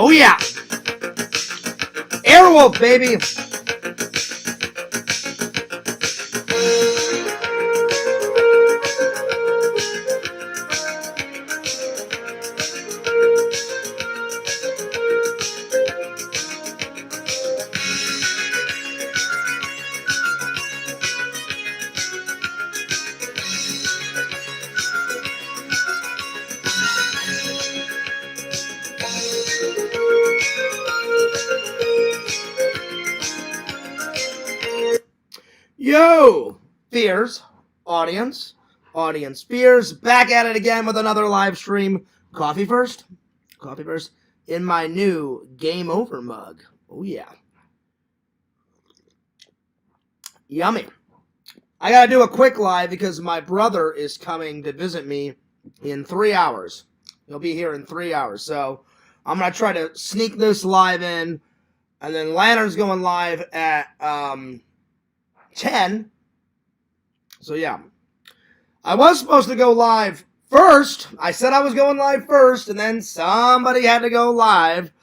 Oh yeah! Airwolf, baby! Yo, Fears, audience, Fears, back at it again with another live stream. Coffee first, in my new Game Over mug. Oh yeah. Yummy. I gotta do a quick live because my brother is coming to visit me in 3 hours. He'll be here in 3 hours, so I'm gonna try to sneak this live in, and then Lantern's going live at 10. So yeah, I was supposed to go live first. I said I was going live first, and then somebody had to go live.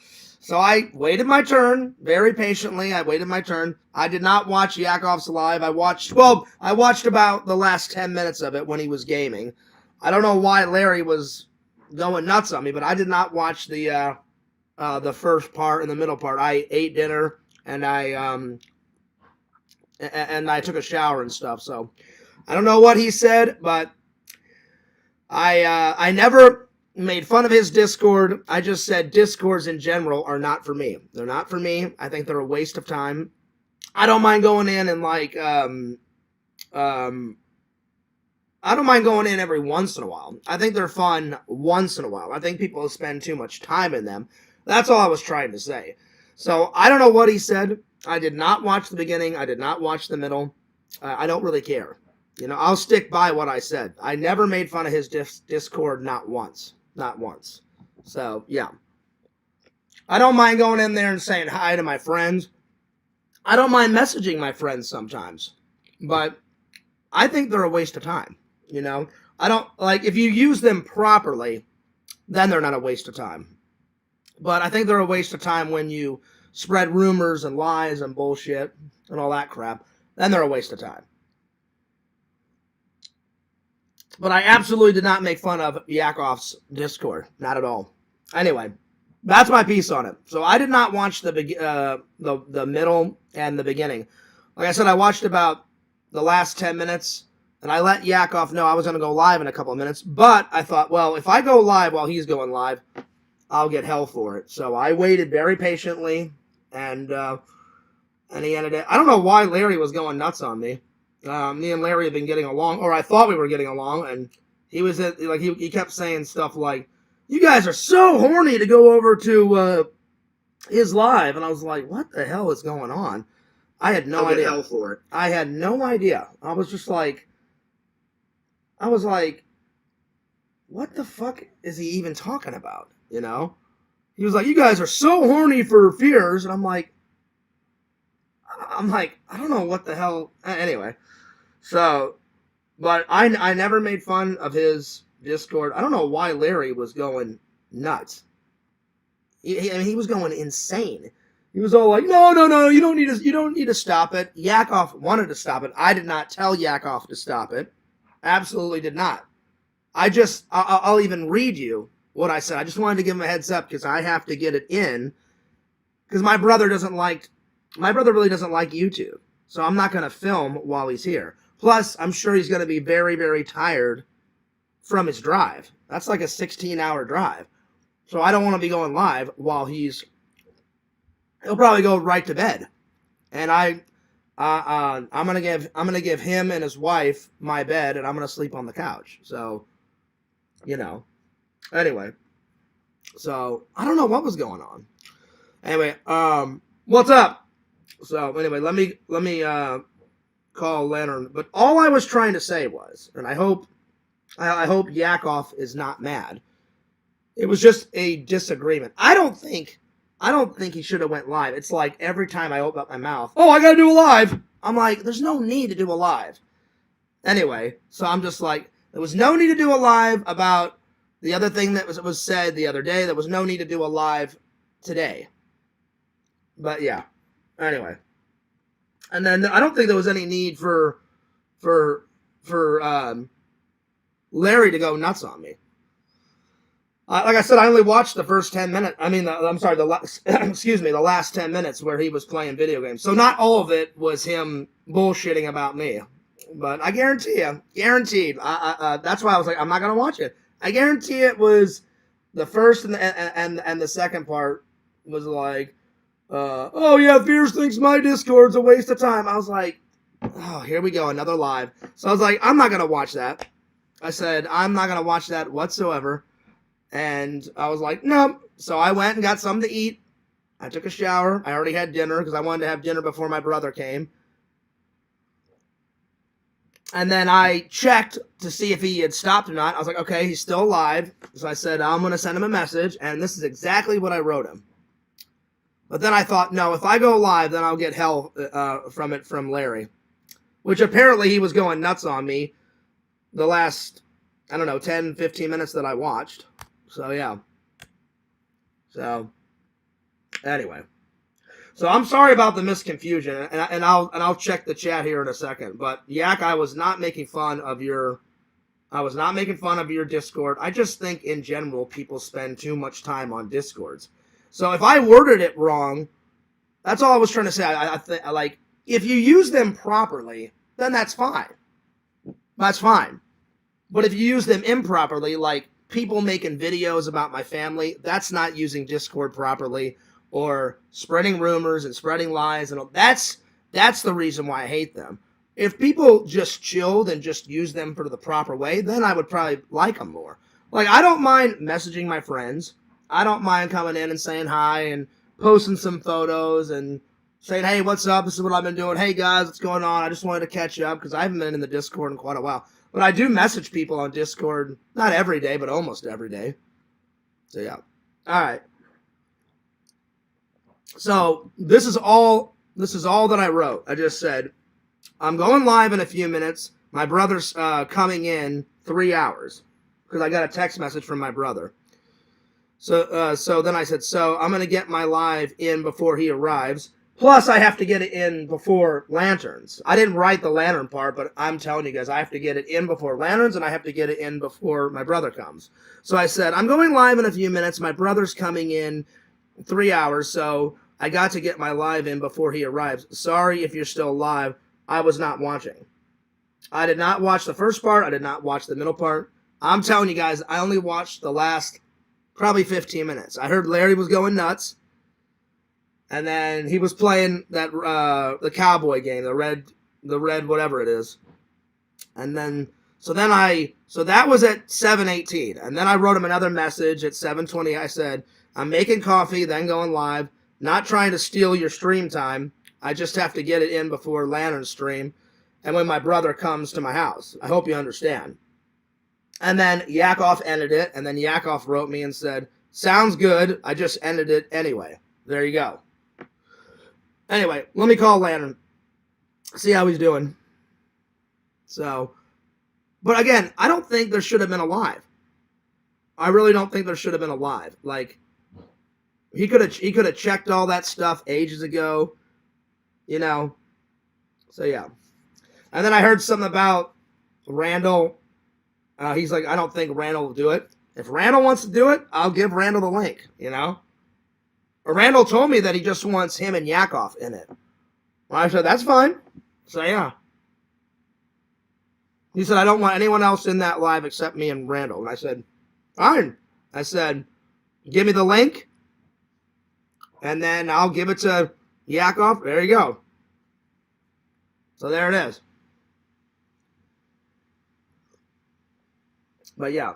So I waited my turn very patiently. I waited my turn. I did not watch Yakov's live. I watched about the last 10 minutes of it when he was gaming. I don't know why Larry was going nuts on me, but I did not watch the first part and the middle part. I ate dinner and I took a shower and stuff. So I don't know what he said, but I never made fun of his Discord. I just said Discords in general are not for me. They're not for me. I think they're a waste of time. I don't mind going in and I don't mind going in every once in a while. I think they're fun once in a while. I think people spend too much time in them. That's all I was trying to say. So I don't know what he said. I did not watch the beginning. I did not watch the middle. I don't really care. You know, I'll stick by what I said. I never made fun of his Discord, not once. Not once. So, yeah. I don't mind going in there and saying hi to my friends. I don't mind messaging my friends sometimes. But I think they're a waste of time. You know? I don't, if you use them properly, then they're not a waste of time. But I think they're a waste of time when you spread rumors and lies and bullshit and all that crap. Then they're a waste of time. But I absolutely did not make fun of Yakov's Discord. Not at all. Anyway, that's my piece on it. So I did not watch the middle and the beginning. Like I said, I watched about the last 10 minutes, and I let Yakov know I was going to go live in a couple of minutes. But I thought, well, if I go live while he's going live, I'll get hell for it. So I waited very patiently, and he ended it. I don't know why Larry was going nuts on me. Me and Larry had been getting along, or I thought we were getting along, and he was he kept saying stuff like, "You guys are so horny to go over to his live," and I was like, "What the hell is going on?" I had no idea. Hell for it. I had no idea. I was like, what the fuck is he even talking about? You know? He was like, "You guys are so horny for Fears," and I'm like, I don't know what the hell. Anyway. So, but I never made fun of his Discord. I don't know why Larry was going nuts. He was going insane. He was all like, no, you don't need to stop it. Yakov wanted to stop it. I did not tell Yakov to stop it. Absolutely did not. I'll even read you what I said. I just wanted to give him a heads up because I have to get it in. Because my brother really doesn't like YouTube. So I'm not going to film while he's here. Plus, I'm sure he's going to be very, very tired from his drive. That's like a 16-hour drive. So I don't want to be going live while he'll probably go right to bed. And I'm going to give him and his wife my bed, and I'm going to sleep on the couch. So, you know. Anyway. So, I don't know what was going on. Anyway, what's up? So anyway, let me call Lantern. But all I was trying to say was, and I hope Yakov is not mad. It was just a disagreement. I don't think he should have went live. It's like every time I open up my mouth, oh, I gotta do a live. I'm like, there's no need to do a live. Anyway, so I'm just like, there was no need to do a live about the other thing that was said the other day. There was no need to do a live today. But yeah, anyway. And then I don't think there was any need for Larry to go nuts on me. Like I said, I only watched the first 10 minutes. I mean, I'm sorry, the last, excuse me, the last 10 minutes where he was playing video games. So not all of it was him bullshitting about me. But I guarantee you, guaranteed. That's why I was like, I'm not gonna watch it. I guarantee it was the first and the second part was like, oh yeah, Fierce thinks my Discord's a waste of time. I was like, oh, here we go, another live. So I was like, I'm not gonna watch that. I said, I'm not gonna watch that whatsoever. And I was like, no. So I went and got something to eat. I took a shower. I already had dinner because I wanted to have dinner before my brother came. And then I checked to see if he had stopped or not. I was like, okay, he's still alive. So I said, I'm going to send him a message. And this is exactly what I wrote him. But then I thought, no, if I go live, then I'll get hell from Larry. Which apparently he was going nuts on me the last, I don't know, 10, 15 minutes that I watched. So, yeah. So, anyway. So, I'm sorry about the misconfusion, and I'll check the chat here in a second. But, Yak, I was not making fun of your Discord. I just think, in general, people spend too much time on Discords. So, if I worded it wrong, that's all I was trying to say. I think, like, if you use them properly, then that's fine. That's fine. But if you use them improperly, like, people making videos about my family, that's not using Discord properly, or spreading rumors and spreading lies, and all. That's the reason why I hate them. If people just chilled and just used them for the proper way, then I would probably like them more. Like, I don't mind messaging my friends. I don't mind coming in and saying hi and posting some photos and saying, hey, what's up? This is what I've been doing. Hey, guys, what's going on? I just wanted to catch up because I haven't been in the Discord in quite a while. But I do message people on Discord, not every day, but almost every day. So, yeah. All right. So, this is all that I wrote. I just said, I'm going live in a few minutes. My brother's coming in 3 hours because I got a text message from my brother. So then I said, so I'm going to get my live in before he arrives. Plus, I have to get it in before Lanterns. I didn't write the Lantern part, but I'm telling you guys, I have to get it in before Lanterns, and I have to get it in before my brother comes. So I said, I'm going live in a few minutes. My brother's coming in 3 hours, so I got to get my live in before he arrives. Sorry if you're still live. I was not watching. I did not watch the first part. I did not watch the middle part. I'm telling you guys, I only watched the last probably 15 minutes. I heard Larry was going nuts. And then he was playing that the cowboy game, the red whatever it is. And then so that was at 7:18. And then I wrote him another message at 7:20. I said, I'm making coffee, then going live, not trying to steal your stream time. I just have to get it in before Lantern's stream and when my brother comes to my house. I hope you understand. And then Yakov ended it, and then Yakov wrote me and said, sounds good, I just ended it anyway. There you go. Anyway, let me call Lantern. See how he's doing. So, but again, I don't think there should have been a live. I really don't think there should have been a live. Like, he could have checked all that stuff ages ago, you know. So yeah. And then I heard something about Randall. He's like, I don't think Randall will do it. If Randall wants to do it, I'll give Randall the link, you know. Randall told me that he just wants him and Yakov in it. Well, I said, that's fine. So, yeah. He said, I don't want anyone else in that live except me and Randall. And I said, fine. I said, give me the link, and then I'll give it to Yakov. There you go. So, there it is. But, yeah.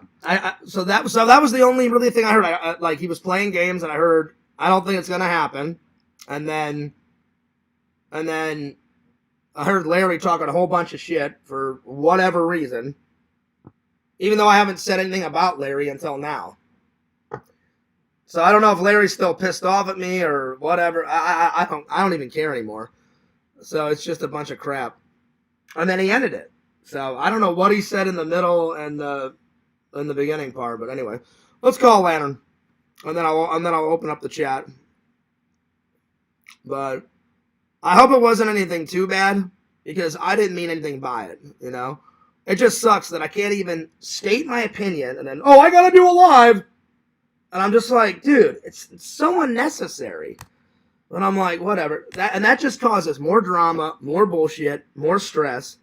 So that was the only really thing I heard. Like, he was playing games, and I heard, I don't think it's going to happen. And then I heard Larry talking a whole bunch of shit for whatever reason. Even though I haven't said anything about Larry until now. So I don't know if Larry's still pissed off at me or whatever. I don't even care anymore. So it's just a bunch of crap. And then he ended it. So I don't know what he said in the middle and in the beginning part. But anyway, let's call Lantern. and then I'll open up the chat. But I hope it wasn't anything too bad, because I didn't mean anything by it, you know? It just sucks that I can't even state my opinion and then, oh, I gotta do a live! And I'm just like, dude, it's so unnecessary. But I'm like, whatever. That just causes more drama, more bullshit, more stress.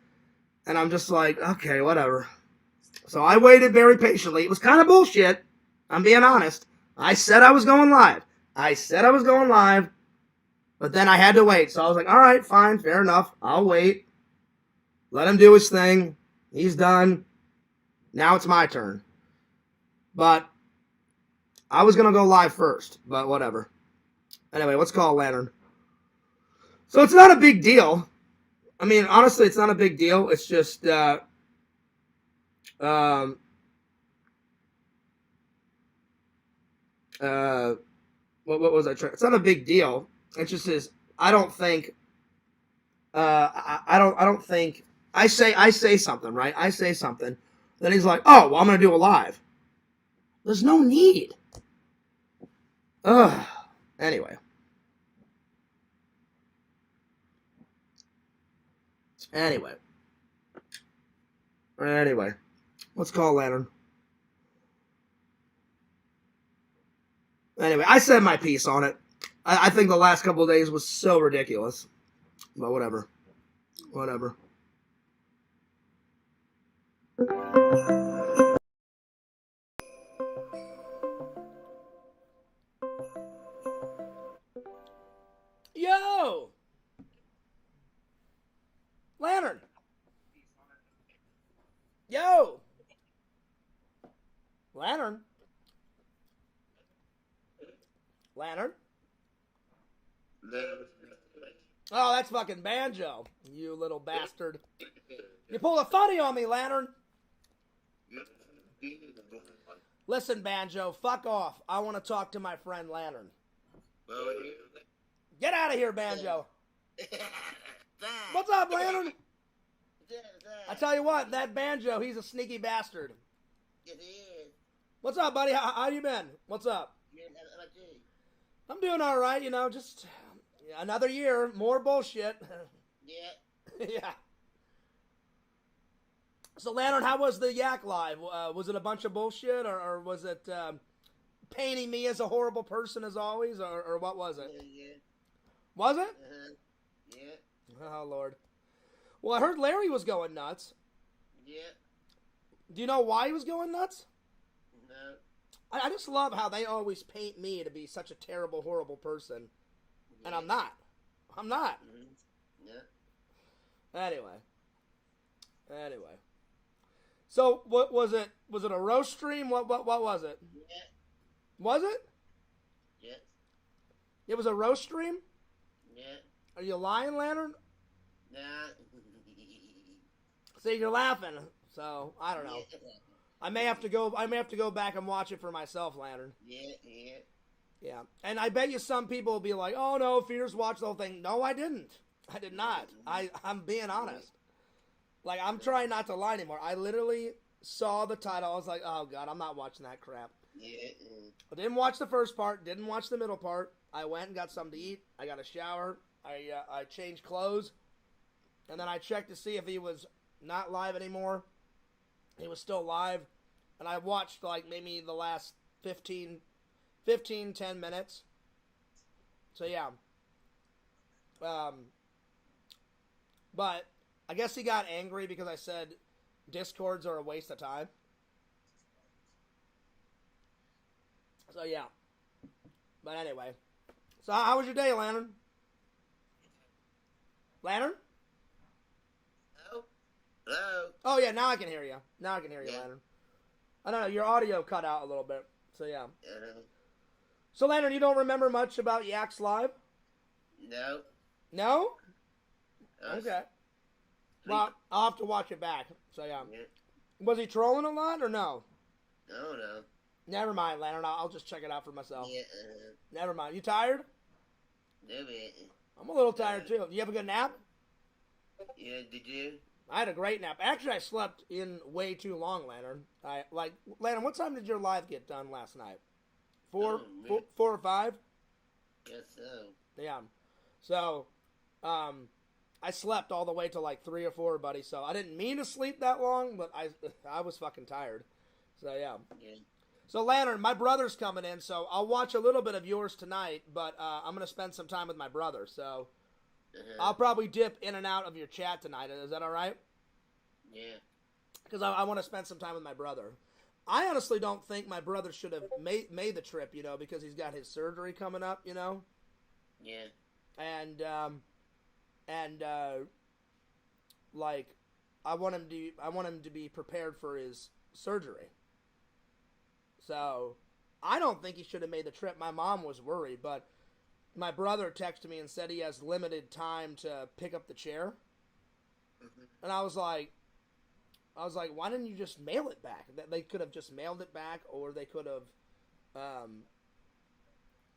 And I'm just like, okay, whatever. So I waited very patiently. It was kind of bullshit. I'm being honest. I said I was going live. But then I had to wait. So I was like, all right, fine, fair enough. I'll wait. Let him do his thing. He's done. Now it's my turn. But I was going to go live first, but whatever. Anyway, let's call Lantern. So it's not a big deal. I mean, honestly, it's not a big deal. It's just, what was I trying? It's not a big deal. It's just is I don't think, I don't think, I say something, right? I say something. Then he's like, oh, well, I'm going to do a live. There's no need. Ugh. Anyway. Let's call Lantern. Anyway, I said my piece on it. I think the last couple of days was so ridiculous. But whatever. Yo! Lantern! Yo! Lantern? Oh, that's fucking Banjo, you little bastard. You pulled a funny on me, Lantern. Listen, Banjo, fuck off. I want to talk to my friend Lantern. Get out of here, Banjo. What's up, Lantern? I tell you what, that Banjo, he's a sneaky bastard. What's up, buddy? How you been? What's up? I'm doing all right, you know, just another year, more bullshit. Yeah. So, Lantern, how was the Yak Live? Was it a bunch of bullshit, or was it painting me as a horrible person as always, or what was it? Was it? Yeah. Oh, Lord. Well, I heard Larry was going nuts. Yeah. Do you know why he was going nuts? No. I just love how they always paint me to be such a terrible, horrible person. And I'm not. Yeah. Anyway. So, what was it? Was it a roast stream? What was it? Yeah. Was it? Yeah. It was a roast stream? Yeah. Are you lying, Lantern? Nah. See, you're laughing. So, I don't know. I may have to go back and watch it for myself, Lantern. Yeah. And I bet you some people will be like, oh no, Fierce watched the whole thing. No, I didn't. I did not. I'm being honest. Like, I'm trying not to lie anymore. I literally saw the title. I was like, oh God, I'm not watching that crap. I didn't watch the first part. Didn't watch the middle part. I went and got something to eat. I got a shower. I changed clothes. And then I checked to see if he was not live anymore. He was still live. And I watched, like, maybe the last 10 minutes. So, yeah. But I guess he got angry because I said Discords are a waste of time. So, yeah. But anyway. So, how was your day, Lantern? Lantern? Hello? Oh, yeah, now I can hear you. Lantern. I don't know, your audio cut out a little bit. So, yeah. So, Lantern, you don't remember much about Yak's Live? No. No? Okay. Well, I'll have to watch it back. So, yeah. Was he trolling a lot or no? No. Never mind, Lantern. I'll just check it out for myself. Yeah. Never mind. You tired? No, man. I'm a little tired, too. You have a good nap? Yeah, did you? I had a great nap. Actually, I slept in way too long, Lantern. Lantern, what time did your live get done last night? Four, Oh, man. 4 or 5. Guess so. Yeah. So, I slept all the way to like 3 or 4, buddy. So I didn't mean to sleep that long, but I was fucking tired. So yeah. Yeah. So Lantern, my brother's coming in, so I'll watch a little bit of yours tonight. But I'm gonna spend some time with my brother. So I'll probably dip in and out of your chat tonight. Is that all right? Yeah. Because I want to spend some time with my brother. I honestly don't think my brother should have made the trip, because he's got his surgery coming up, Yeah. and like I want him to be prepared for his surgery. So I don't think he should have made the trip. My mom was worried, but my brother texted me and said he has limited time to pick up the chair, and I was like, why didn't you just mail it back? They could have just mailed it back, or they could have,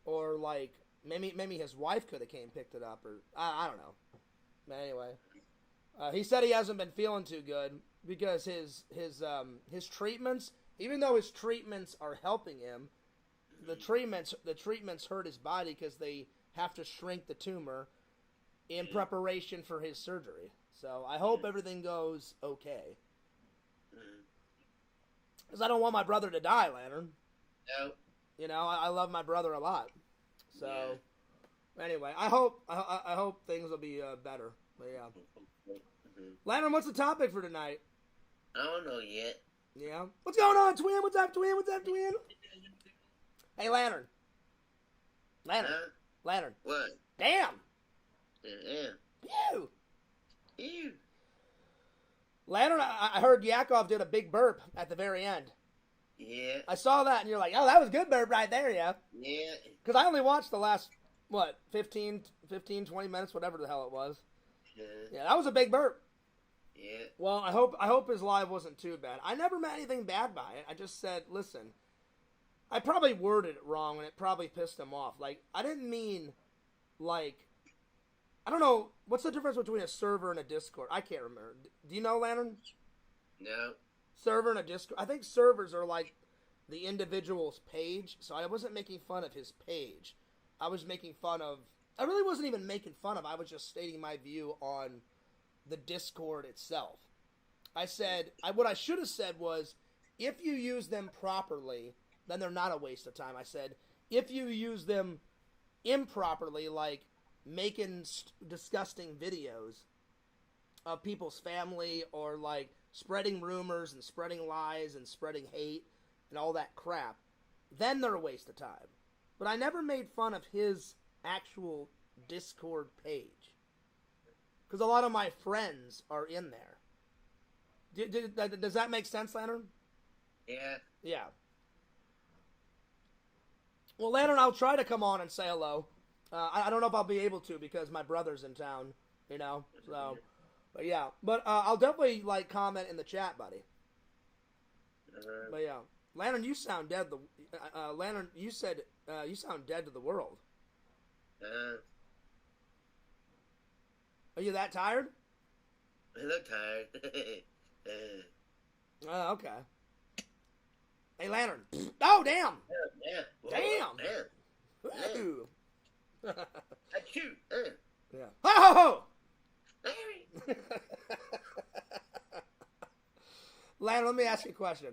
or like maybe his wife could have came and picked it up, or I don't know. But anyway, he said he hasn't been feeling too good because his treatments, even though his treatments are helping him, the treatments hurt his body because they have to shrink the tumor in preparation for his surgery. So I hope everything goes okay. Because I don't want my brother to die, Lantern. No. I love my brother a lot. So, anyway, I hope things will be better. But yeah. Lantern, what's the topic for tonight? I don't know yet. Yeah. What's going on, Twin? What's up, Twin? What's up, Twin? Hey, Lantern. Huh? Lantern. What? Damn. Yeah. Phew. Ew. Lantern, I heard Yakov did a big burp at the very end. Yeah. I saw that, and you're like, oh, that was a good burp right there, yeah. Yeah. Because I only watched the last, 15, 20 minutes, whatever the hell it was. Yeah, that was a big burp. Yeah. Well, I hope his live wasn't too bad. I never meant anything bad by it. I just said, listen, I probably worded it wrong, and it probably pissed him off. Like, I didn't mean, like, I don't know, what's the difference between a server and a Discord? I can't remember. Do you know, Lantern? No. Server and a Discord. I think servers are like the individual's page, so I wasn't making fun of his page. I was making fun of... I really wasn't even making fun of. I was just stating my view on the Discord itself. I said... what I should have said was, if you use them properly, then they're not a waste of time. I said, if you use them improperly, like making disgusting videos of people's family, or like spreading rumors and spreading lies and spreading hate and all that crap, then they're a waste of time. But I never made fun of his actual Discord page, because a lot of my friends are in there. Does that make sense, Lantern? Yeah. Yeah. Well, Lantern, I'll try to come on and say hello. I don't know if I'll be able to because my brother's in town, so... But yeah, I'll definitely comment in the chat, buddy. But yeah, Lantern, you sound dead. Lantern, you said you sound dead to the world. Are you that tired? I look tired. Okay. Hey, Lantern. Oh, damn. Yeah. Damn. Yeah. Ooh. Achoo. Yeah. Ho ho ho. Lantern, let me ask you a question.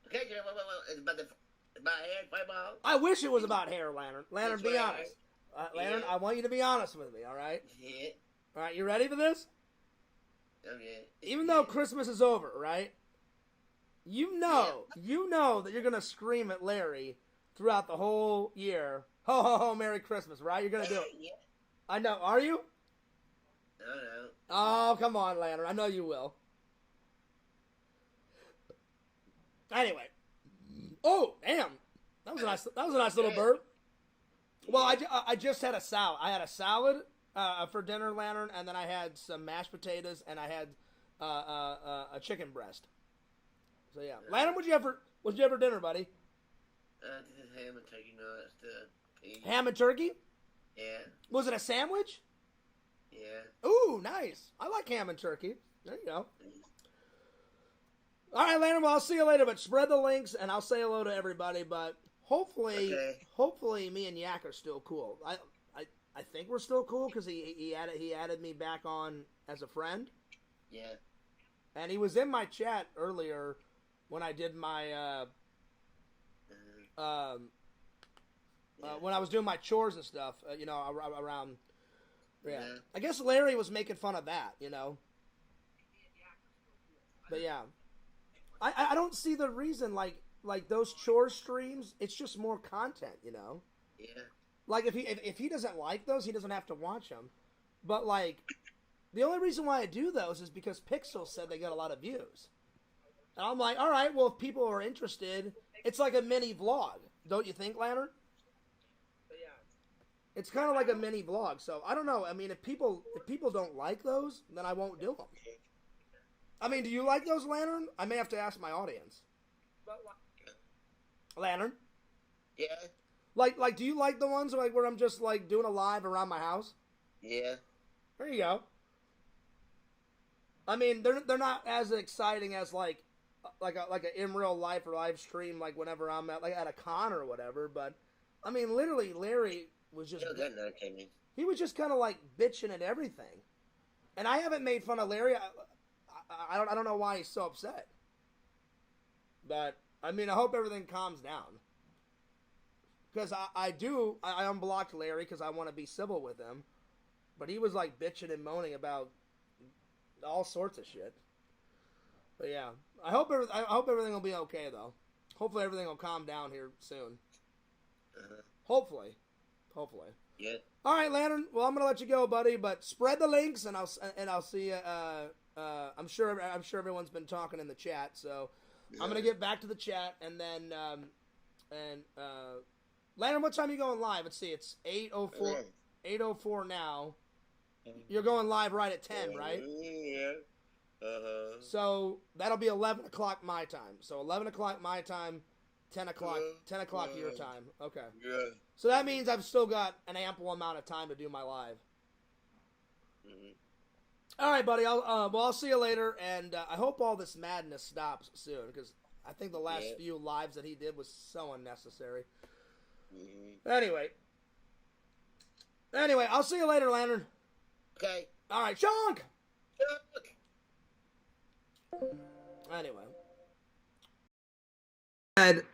Okay, it's about hair, fireball. I wish it was about hair, Lantern. Lantern, That's be right. honest. Lantern, Yeah. I want you to be honest with me, all right? Yeah. All right, you ready for this? Okay. Even though Christmas is over, right? You know that you're going to scream at Larry throughout the whole year, ho, ho, ho, Merry Christmas, right? You're going to do it. Yeah. I know. Are you? No. Oh, come on, Lantern. I know you will. Anyway. Oh, damn. That was a nice little burp. Well, I just had a salad. I had a salad for dinner, Lantern, and then I had some mashed potatoes, and I had a chicken breast. So yeah, Lantern, what'd you have for dinner, buddy? This is ham and turkey nuts. Ham and turkey? Yeah. Was it a sandwich? Yeah. Ooh, nice. I like ham and turkey. There you go. All right, Lantern, well, I'll see you later, but spread the links, and I'll say hello to everybody, but hopefully, Okay. hopefully, me and Yak are still cool. I think we're still cool because he added me back on as a friend, Yeah. and he was in my chat earlier when I did my Yeah. when I was doing my chores and stuff. Around. Yeah. Yeah. I guess Larry was making fun of that. But yeah, I don't see the reason like those chore streams. It's just more content. Yeah. Like if he doesn't like those, he doesn't have to watch them. But like the only reason why I do those is because Pixel said they got a lot of views. And I'm like, all right, well if people are interested, it's like a mini vlog, don't you think, Lantern? It's kind of like a mini vlog. So I don't know. I mean, if people don't like those, then I won't do them. I mean, do you like those, Lantern? I may have to ask my audience. Lantern? Yeah. Like, do you like the ones like where I'm just like doing a live around my house? Yeah. There you go. I mean, they're not as exciting as like a in real life or live stream like whenever I'm at a con or whatever. But I mean, literally, Larry was just he was just kind of like bitching at everything, and I haven't made fun of Larry. I don't know why he's so upset. But I mean, I hope everything calms down. Because I unblocked Larry because I want to be civil with him. But he was like bitching and moaning about all sorts of shit. But yeah, I hope everything will be okay though. Hopefully everything will calm down here soon. Hopefully. Yeah. All right, Lantern. Well, I'm gonna let you go, buddy. But spread the links, and I'll see you. I'm sure everyone's been talking in the chat, so yeah. I'm gonna get back to the chat, and then Lantern, what time are you going live? Let's see. It's 8:04. 8:04 now. You're going live right at 10, right? Yeah. So that'll be 11 o'clock my time. So 11 o'clock my time, 10 o'clock your time. Okay. Yeah. So that means I've still got an ample amount of time to do my live. Mm-hmm. All right, buddy. I'll see you later, and I hope all this madness stops soon because I think the last few lives that he did was so unnecessary. Mm-hmm. Anyway, I'll see you later, Lantern. Okay. All right, Shonk. Anyway, said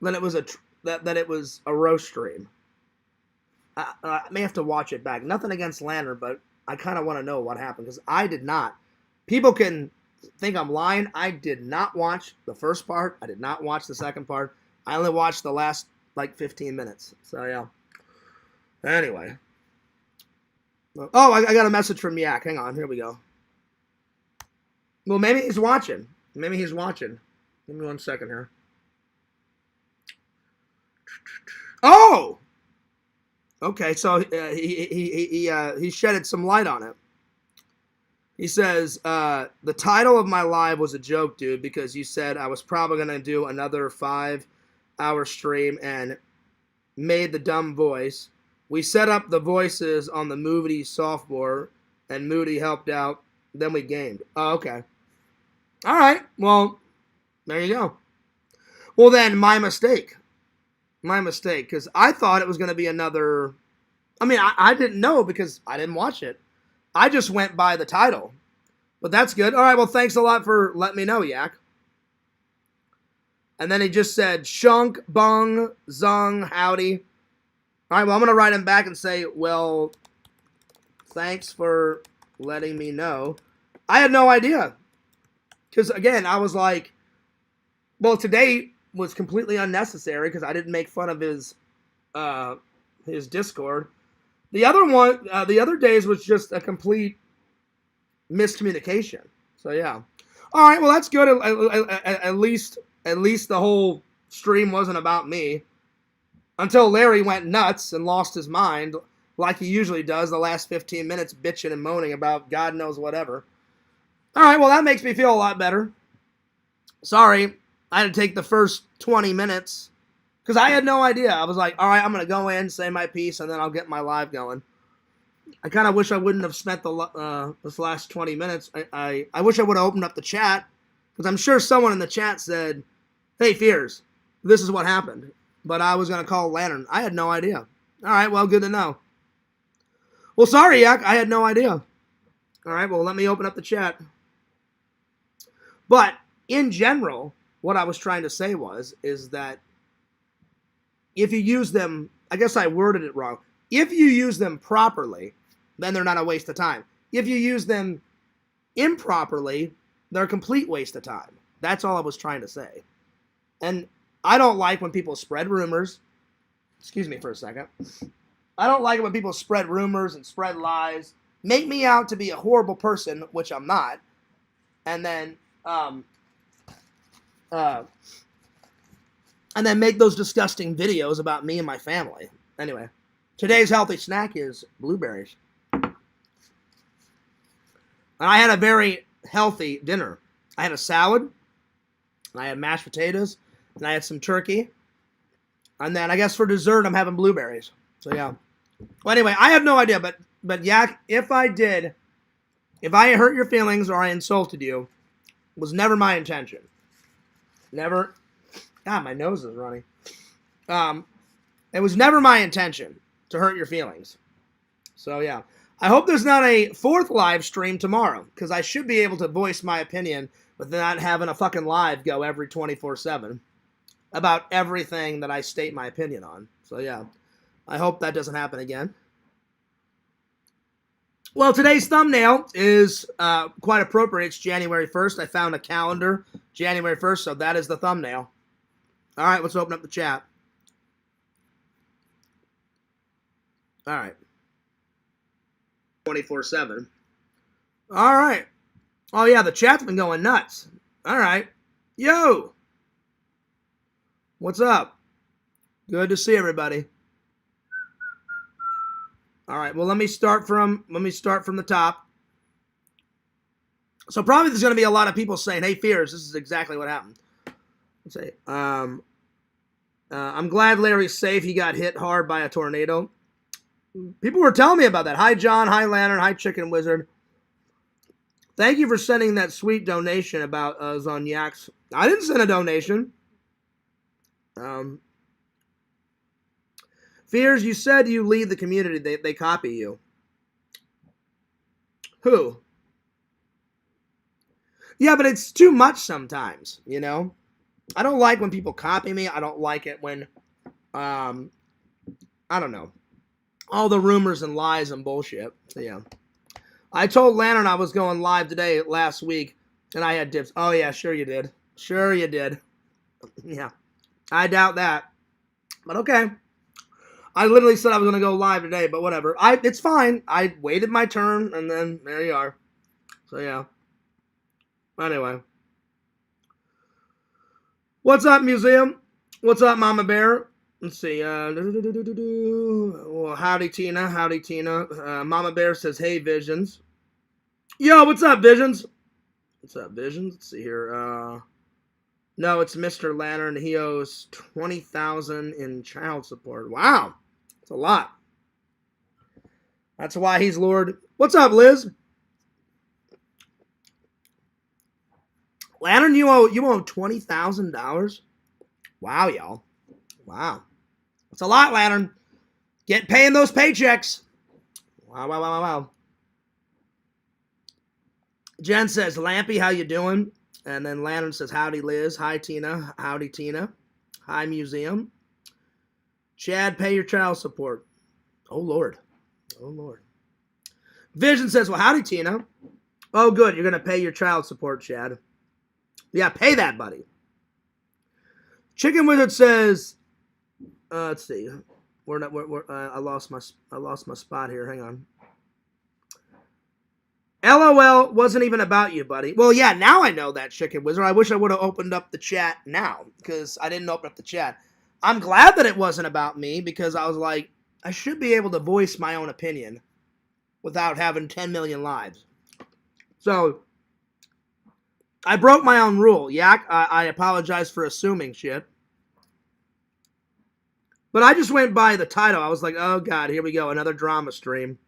that it was that it was a roast stream. I may have to watch it back. Nothing against Lantern, but I kind of want to know what happened because I did not. People can think I'm lying. I did not watch the first part. I did not watch the second part. I only watched the last like 15 minutes. So yeah. Anyway. Oh, I got a message from Yak. Hang on. Here we go. Well, maybe he's watching. Give me 1 second here. Oh! Okay, so he shedded some light on it. He says, the title of my live was a joke, dude, because you said I was probably going to do another 5-hour stream and made the dumb voice. We set up the voices on the Moody software, and Moody helped out. Then we gamed. Oh, okay. All right. Well, there you go. Well, then, my mistake. Because I thought it was going to be another... I mean, I didn't know because I didn't watch it. I just went by the title. But that's good. All right, well, thanks a lot for letting me know, Yak. And then he just said, Shunk, Bung, Zung, howdy. All right, well, I'm going to write him back and say, well, thanks for letting me know. I had no idea. Because, again, I was like, well, today was completely unnecessary because I didn't make fun of his Discord. The other days was just a complete miscommunication. So, yeah. All right, well, that's good. At least the whole stream wasn't about me. Until Larry went nuts and lost his mind, like he usually does the last 15 minutes, bitching and moaning about God knows whatever. All right, well, that makes me feel a lot better. Sorry, I had to take the first 20 minutes because I had no idea. I was like, all right, I'm going to go in, say my piece, and then I'll get my live going. I kind of wish I wouldn't have spent this last 20 minutes. I wish I would have opened up the chat because I'm sure someone in the chat said, hey, Fears, this is what happened. but I was going to call Lantern. I had no idea. All right, well, good to know. Well, sorry, Yak, I had no idea. All right, well, let me open up the chat. But in general, what I was trying to say is that if you use them, I guess I worded it wrong. If you use them properly, then they're not a waste of time. If you use them improperly, they're a complete waste of time. That's all I was trying to say. And I don't like when people spread rumors. Excuse me for a second. I don't like it when people spread rumors and spread lies, make me out to be a horrible person, which I'm not, and then make those disgusting videos about me and my family. Anyway, today's healthy snack is blueberries. And I had a very healthy dinner. I had a salad, and I had mashed potatoes, and I had some turkey. And then I guess for dessert, I'm having blueberries. So yeah. Well, anyway, I have no idea, but Yak, if I hurt your feelings or I insulted you, it was never my intention. Never. God, my nose is running. It was never my intention to hurt your feelings. So yeah. I hope there's not a fourth live stream tomorrow, because I should be able to voice my opinion without having a fucking live go every 24/7 about everything that I state my opinion on. So yeah, I hope that doesn't happen again. Well, today's thumbnail is quite appropriate. It's January 1st. I found a calendar, January 1st, so that is the thumbnail. All right, let's open up the chat. All right. 24/7. All right. Oh, yeah, the chat's been going nuts. All right. Yo. What's up? Good to see everybody. All right. Well, let me start from the top. So probably there's going to be a lot of people saying, "Hey, Fears, this is exactly what happened." Let's see. I'm glad Larry's safe. He got hit hard by a tornado. People were telling me about that. Hi, John. Hi, Lantern. Hi, Chicken Wizard. Thank you for sending that sweet donation about Zonyak's. I didn't send a donation. Fears, you said you lead the community. They copy you. Who? Yeah, but it's too much sometimes, you know? I don't like when people copy me. I don't like it when, I don't know, all the rumors and lies and bullshit. So, yeah. I told Lantern I was going live today last week, and I had dips. Oh, yeah, sure you did. Sure you did. Yeah. I doubt that. But okay. I literally said I was going to go live today, but whatever. It's fine. I waited my turn, and then there you are. So, yeah. Anyway. What's up, Museum? What's up, Mama Bear? Let's see. Well, howdy, Tina. Howdy, Tina. Mama Bear says, "Hey, Visions." Yo, what's up, Visions? What's up, Visions? Let's see here. No, it's Mr. Lantern. He owes $20,000 in child support. Wow, that's a lot. That's why he's lured. What's up, Liz? Lantern, you owe $20,000. Wow, y'all. Wow, that's a lot, Lantern. Get paying those paychecks. Wow. Jen says, "Lampy, how you doing?" And then Lantern says, "Howdy, Liz. Hi, Tina. Howdy, Tina. Hi, Museum. Chad, pay your child support." Oh, Lord. Oh, Lord. Vision says, "Well, howdy, Tina." Oh, good. You're going to pay your child support, Chad. Yeah, pay that, buddy. Chicken Wizard says, let's see. I lost my spot here. Hang on. LOL wasn't even about you, buddy. Well, yeah, now I know that, Chicken Wizard. I wish I would have opened up the chat now, because I didn't open up the chat. I'm glad that it wasn't about me, because I was like, I should be able to voice my own opinion without having 10 million lives. So, I broke my own rule. Yak, I apologize for assuming shit. But I just went by the title. I was like, oh, God, here we go, another drama stream.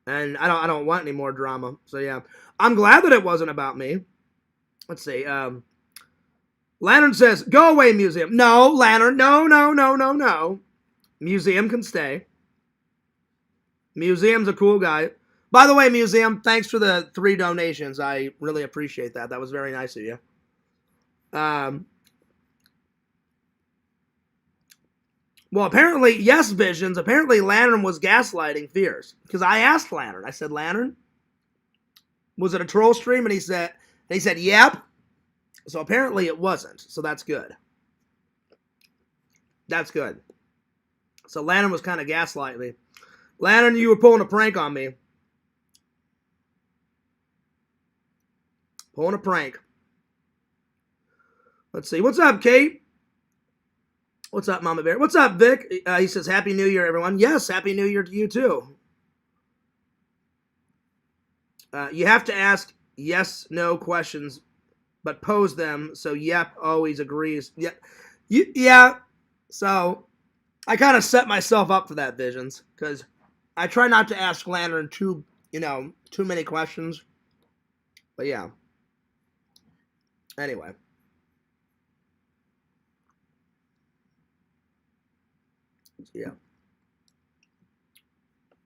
And I don't want any more drama. So, yeah. I'm glad that it wasn't about me. Let's see. Lantern says, go away, Museum. No, Lantern, no. Museum can stay. Museum's a cool guy. By the way, Museum, thanks for the 3 donations. I really appreciate that. That was very nice of you. Well, apparently, yes, Visions. Apparently, Lantern was gaslighting Fierce. Because I asked Lantern. I said, Lantern, was it a troll stream? And he said, yep. So apparently it wasn't. So that's good. That's good. So Lantern was kind of gaslighting me. Lantern, you were pulling a prank on me. Pulling a prank. Let's see. What's up, Kate? What's up, Mama Bear? What's up, Vic? He says, Happy New Year, everyone. Yes, Happy New Year to you, too. You have to ask yes, no questions, but pose them, so yep always agrees. Yeah. So I kind of set myself up for that, Visions, because I try not to ask Lantern too many questions. But yeah. Anyway. Yeah.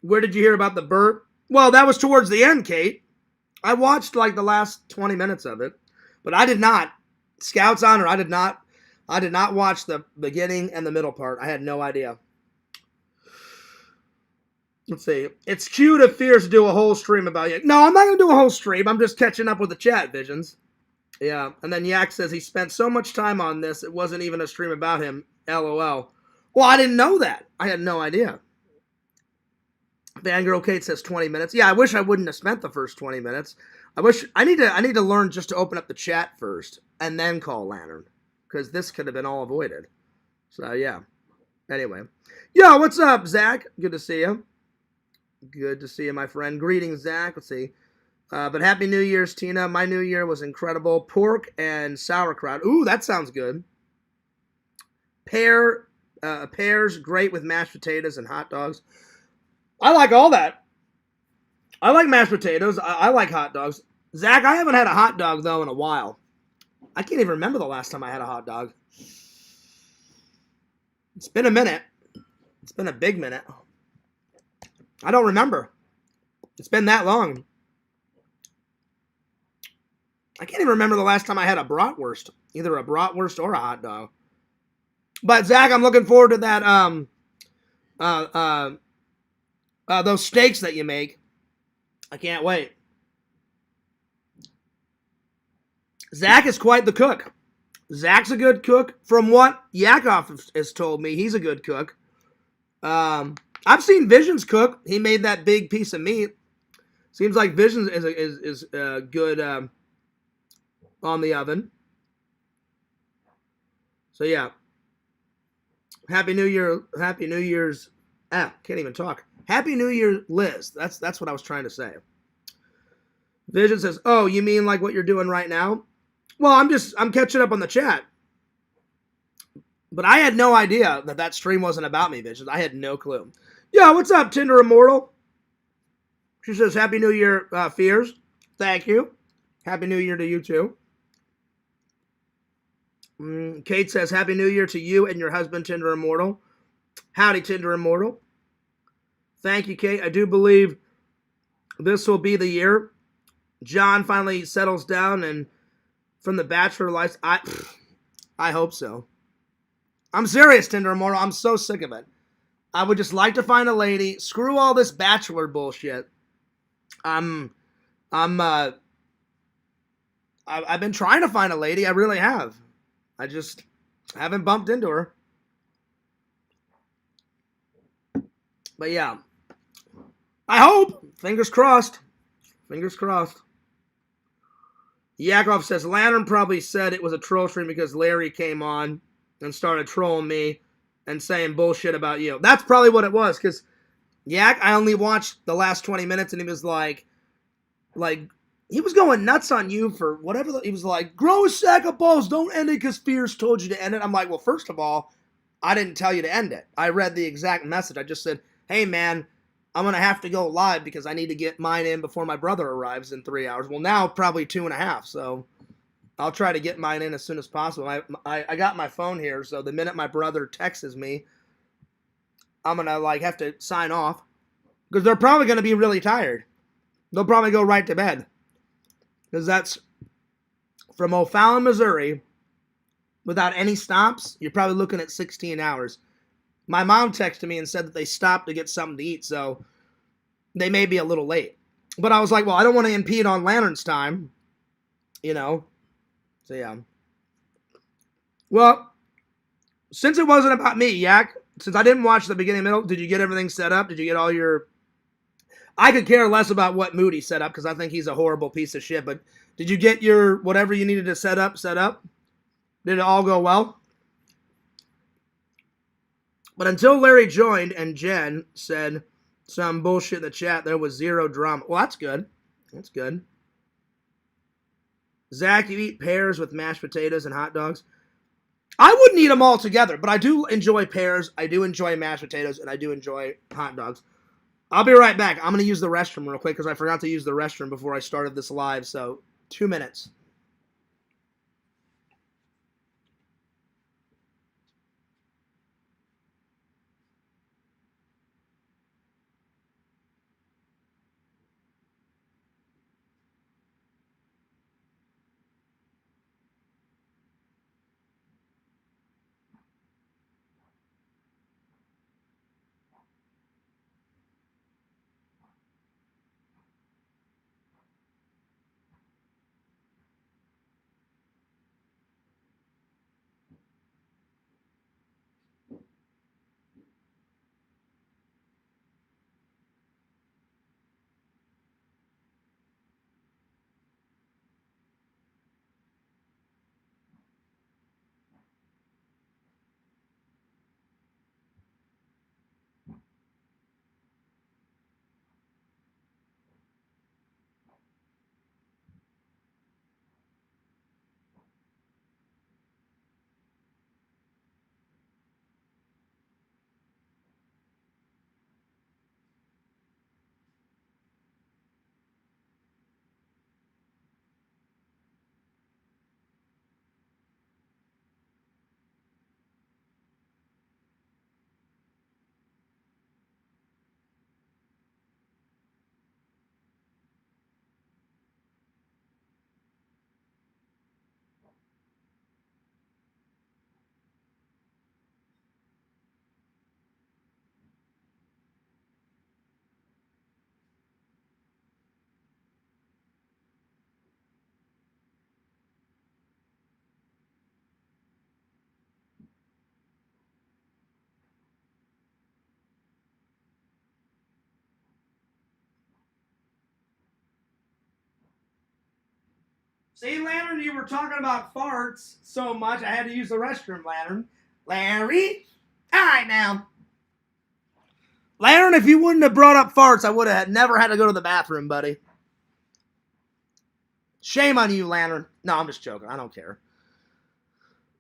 Where did you hear about the burp? Well, that was towards the end, Kate. I watched like the last 20 minutes of it, but I did not. Scout's Honor, I did not watch the beginning and the middle part. I had no idea. Let's see. It's cute if Fierce do a whole stream about you. No, I'm not going to do a whole stream. I'm just catching up with the chat, Visions. Yeah. And then Yak says he spent so much time on this, it wasn't even a stream about him. LOL. Well, I didn't know that. I had no idea. Fangirl Kate says 20 minutes. Yeah, I wish I wouldn't have spent the first 20 minutes. I need to learn just to open up the chat first and then call Lantern, because this could have been all avoided. So yeah. Anyway. Yo, what's up, Zach? Good to see you. Good to see you, my friend. Greetings, Zach. Let's see. But Happy New Year's, Tina. My New Year was incredible. Pork and sauerkraut. Ooh, that sounds good. Pears, great with mashed potatoes and hot dogs. I like all that. I like mashed potatoes. I like hot dogs. Zach, I haven't had a hot dog, though, in a while. I can't even remember the last time I had a hot dog. It's been a minute. It's been a big minute. I don't remember. It's been that long. I can't even remember the last time I had a bratwurst. Either a bratwurst or a hot dog. But, Zach, I'm looking forward to that, those steaks that you make. I can't wait. Zach is quite the cook. Zach's a good cook. From what Yakov has told me, he's a good cook. I've seen Visions cook. He made that big piece of meat. Seems like Visions is good on the oven. So yeah. Happy New Year. Happy New Year's. Can't even talk. Happy New Year, Liz. That's what I was trying to say. Vision says, "Oh, you mean like what you're doing right now?" Well, I'm catching up on the chat. But I had no idea that stream wasn't about me, Vision. I had no clue. Yo, what's up, Tinder Immortal? She says, Happy New Year, Fears. Thank you. Happy New Year to you, too. Kate says, Happy New Year to you and your husband, Tinder Immortal. Howdy, Tinder Immortal. Thank you, Kate. I do believe this will be the year John finally settles down and from the Bachelor life. I hope so. I'm serious, Tinder Immortal. I'm so sick of it. I would just like to find a lady. Screw all this Bachelor bullshit. I've been trying to find a lady. I really have. I just haven't bumped into her. But yeah. I hope. Fingers crossed. Fingers crossed. Yakov says, Lantern probably said it was a troll stream because Larry came on and started trolling me and saying bullshit about you. That's probably what it was, because Yak, I only watched the last 20 minutes and he was like, he was going nuts on you for whatever. He was like, grow a sack of balls, don't end it because Fierce told you to end it. I'm like, well, first of all, I didn't tell you to end it. I read the exact message. I just said, hey, man, I'm going to have to go live because I need to get mine in before my brother arrives in 3 hours. Well, now probably 2.5, so I'll try to get mine in as soon as possible. I got my phone here, so the minute my brother texts me, I'm gonna like have to sign off because they're probably gonna be really tired. They'll probably go right to bed because that's from O'Fallon, Missouri, without any stops. You're probably looking at 16 hours. My mom texted me and said that they stopped to get something to eat, so they may be a little late. But I was like, well, I don't want to impede on Lantern's time, you know. So yeah. Well, since it wasn't about me, Yak, since I didn't watch the beginning and middle, did you get everything set up? Did you get all your... I could care less about what Moody set up because I think he's a horrible piece of shit, but did you get your whatever you needed to set up? Did it all go well? But until Larry joined and Jen said some bullshit in the chat, there was zero drama. Well, that's good. That's good. Zach, you eat pears with mashed potatoes and hot dogs? I wouldn't eat them all together, but I do enjoy pears, I do enjoy mashed potatoes, and I do enjoy hot dogs. I'll be right back. I'm going to use the restroom real quick because I forgot to use the restroom before I started this live, so 2 minutes. See, Lantern, you were talking about farts so much, I had to use the restroom, Lantern. Larry? All right, now. Lantern, if you wouldn't have brought up farts, I would have never had to go to the bathroom, buddy. Shame on you, Lantern. No, I'm just joking. I don't care.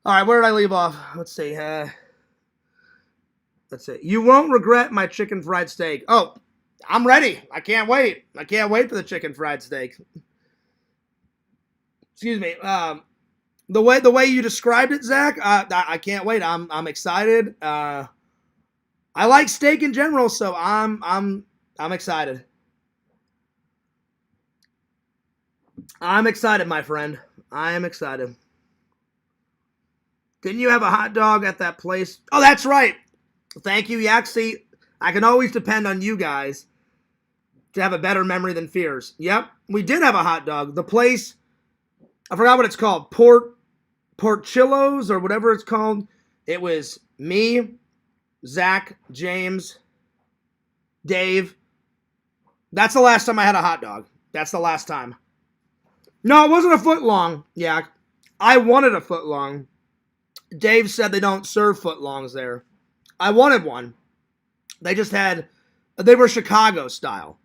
All right, where did I leave off? Let's see. Let's see. You won't regret my chicken fried steak. Oh, I'm ready. I can't wait. I can't wait for the chicken fried steak. Excuse me. The way you described it, Zach, I can't wait. I'm excited. I like steak in general, so I'm excited. I'm excited, my friend. I am excited. Didn't you have a hot dog at that place? Oh, that's right. Thank you, Yak. See, I can always depend on you guys to have a better memory than Fears. Yep, we did have a hot dog. The place, I forgot what it's called, Portillo's or whatever it's called. It was me, Zach, James, Dave. That's the last time I had a hot dog. That's the last time. No, it wasn't a foot long, Yak. I wanted a foot long. Dave said they don't serve foot longs there. I wanted one. They were Chicago style.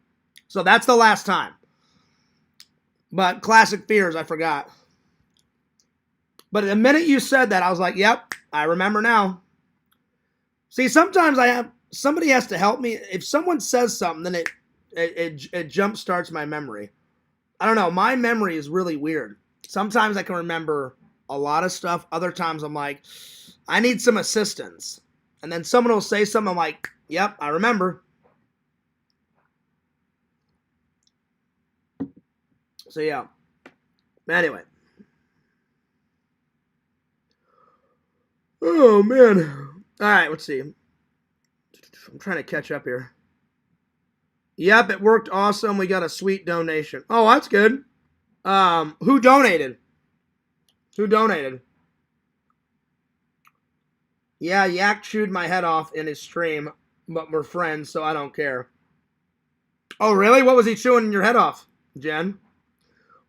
So that's the last time. But classic Fears, I forgot. But the minute you said that, I was like, yep, I remember now. See, sometimes somebody has to help me. If someone says something, then it jump starts my memory. I don't know. My memory is really weird. Sometimes I can remember a lot of stuff. Other times I'm like, I need some assistance. And then someone will say something, I'm like, yep, I remember. So yeah. Anyway. Oh man. Alright, let's see. I'm trying to catch up here. Yep, it worked awesome. We got a sweet donation. Oh, that's good. Who donated? Who donated? Yeah, Yak chewed my head off in his stream, but we're friends, so I don't care. Oh, really? What was he chewing your head off, Jen?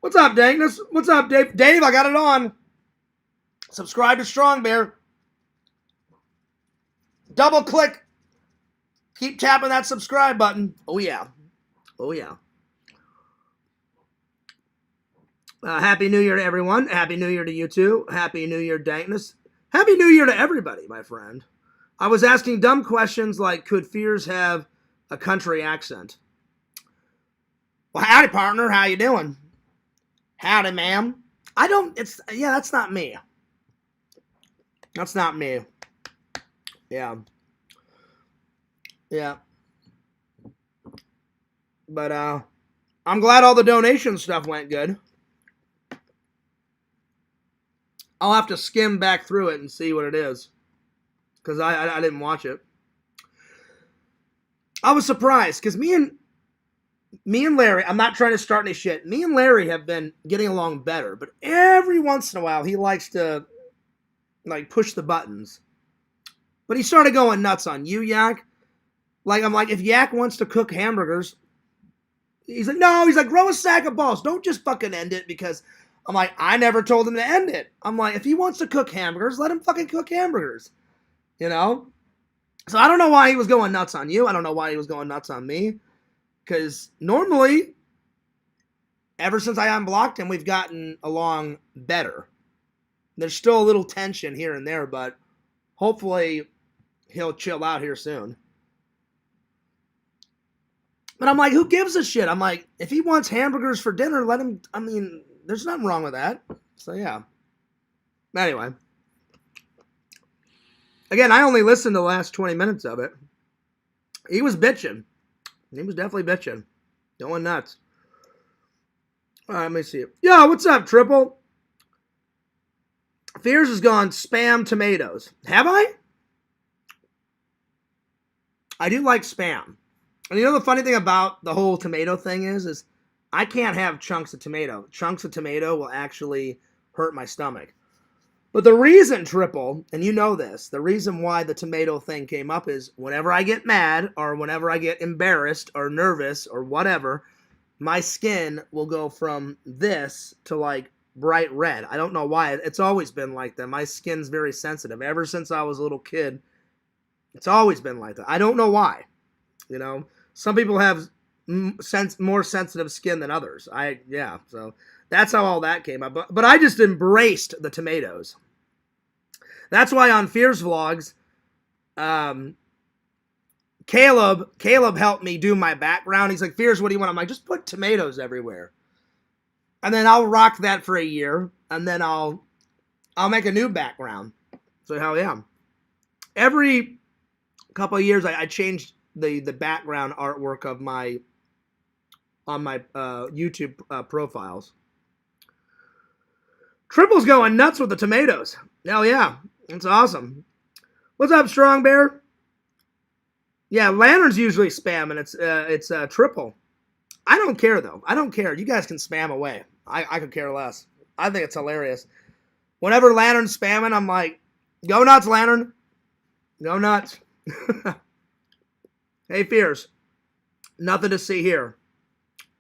What's up, Dankness? What's up, Dave? Dave, I got it on. Subscribe to Strong Bear. Double click. Keep tapping that subscribe button. Oh, yeah. Oh, yeah. Happy New Year to everyone. Happy New Year to you too. Happy New Year, Dankness. Happy New Year to everybody, my friend. I was asking dumb questions like, could Fears have a country accent? Well, howdy, partner. How you doing? Howdy, ma'am. That's not me. That's not me. Yeah. Yeah. But, I'm glad all the donation stuff went good. I'll have to skim back through it and see what it is. Because I didn't watch it. I was surprised because me and Larry, I'm not trying to start any shit. Me and Larry have been getting along better, but every once in a while he likes to like push the buttons. But he started going nuts on you, Yak. Like, I'm like, if Yak wants to cook hamburgers, he's like, no, he's like, grow a sack of balls. Don't just fucking end it because I'm like, I never told him to end it. I'm like, if he wants to cook hamburgers, let him fucking cook hamburgers. You know? So I don't know why he was going nuts on you. I don't know why he was going nuts on me. Because normally, ever since I unblocked him, we've gotten along better. There's still a little tension here and there, but hopefully he'll chill out here soon. But I'm like, who gives a shit? I'm like, if he wants hamburgers for dinner, let him. I mean, there's nothing wrong with that. So, yeah. Anyway. Again, I only listened to the last 20 minutes of it. He was bitching. He was definitely bitching. Going nuts. All right, let me see. Yo, what's up, Triple? Fears has gone spam tomatoes. Have I? I do like spam. And you know the funny thing about the whole tomato thing is I can't have chunks of tomato. Chunks of tomato will actually hurt my stomach. But the reason, Triple, and you know this, the reason why the tomato thing came up is whenever I get mad or whenever I get embarrassed or nervous or whatever, my skin will go from this to like bright red. I don't know why. It's always been like that. My skin's very sensitive. Ever since I was a little kid, it's always been like that. I don't know why. You know, some people have more sensitive skin than others. So that's how all that came up. But I just embraced the tomatoes. That's why on Fears Vlogs, Caleb helped me do my background. He's like, Fears, what do you want? I'm like, just put tomatoes everywhere. And then I'll rock that for a year. And then I'll make a new background. So hell yeah. Every couple of years, I changed the background artwork of my YouTube profiles. Triple's going nuts with the tomatoes. Hell yeah. It's awesome. What's up, Strong Bear? Yeah, Lantern's usually spam, and it's Triple. I don't care, though. I don't care. You guys can spam away. I could care less. I think it's hilarious. Whenever Lantern's spamming, I'm like, go nuts, Lantern. Go nuts. Hey, Fears. Nothing to see here.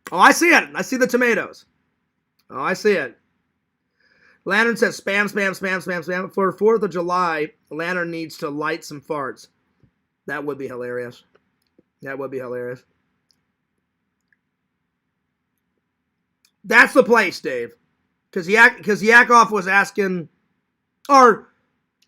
Oh, I see it. I see the tomatoes. Oh, I see it. Lantern says spam, spam, spam, spam, spam. For 4th of July, Lantern needs to light some farts. That would be hilarious. That would be hilarious. That's the place, Dave. Because Yakov was asking, or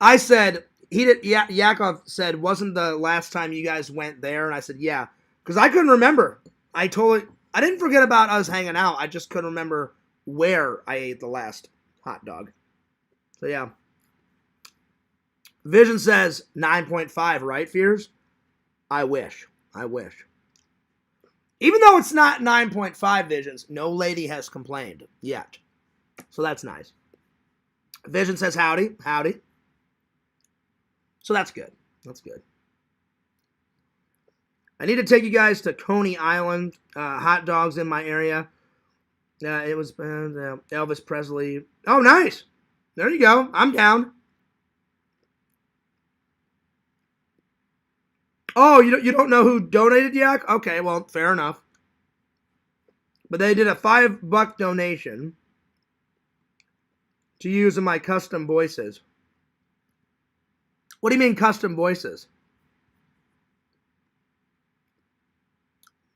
I said, Yakov said, wasn't the last time you guys went there? And I said, yeah. Because I couldn't remember. I didn't forget about us hanging out. I just couldn't remember where I ate the last hot dog. So yeah. Vision says 9.5, right, Fears? I wish. I wish. Even though it's not 9.5 Visions, no lady has complained yet. So that's nice. Vision says howdy. Howdy. So that's good. That's good. I need to take you guys to Coney Island. Hot dogs in my area. It was Elvis Presley. Oh, nice. There you go. I'm down. Oh, you don't know who donated, Yak? Okay, well, fair enough. But they did a $5 donation to use in my custom voices. What do you mean custom voices?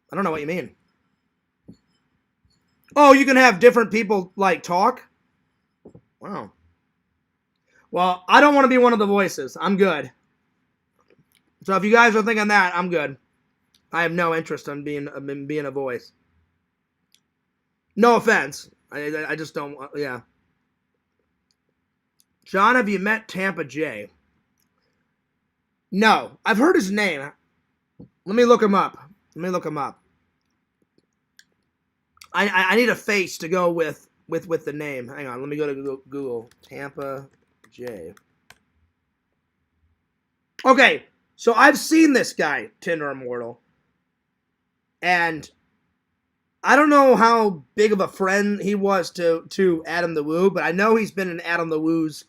I don't know what you mean. Oh, you can have different people, like, talk? Wow. Well, I don't want to be one of the voices. I'm good. So if you guys are thinking that, I'm good. I have no interest in being a voice. No offense. I just don't, yeah. John, have you met Tampa J? No. I've heard his name. Let me look him up. I need a face to go with the name. Hang on. Let me go to Google. Tampa J. Okay. So I've seen this guy, Tinder Immortal. And I don't know how big of a friend he was to Adam the Woo, but I know he's been in Adam the Woo's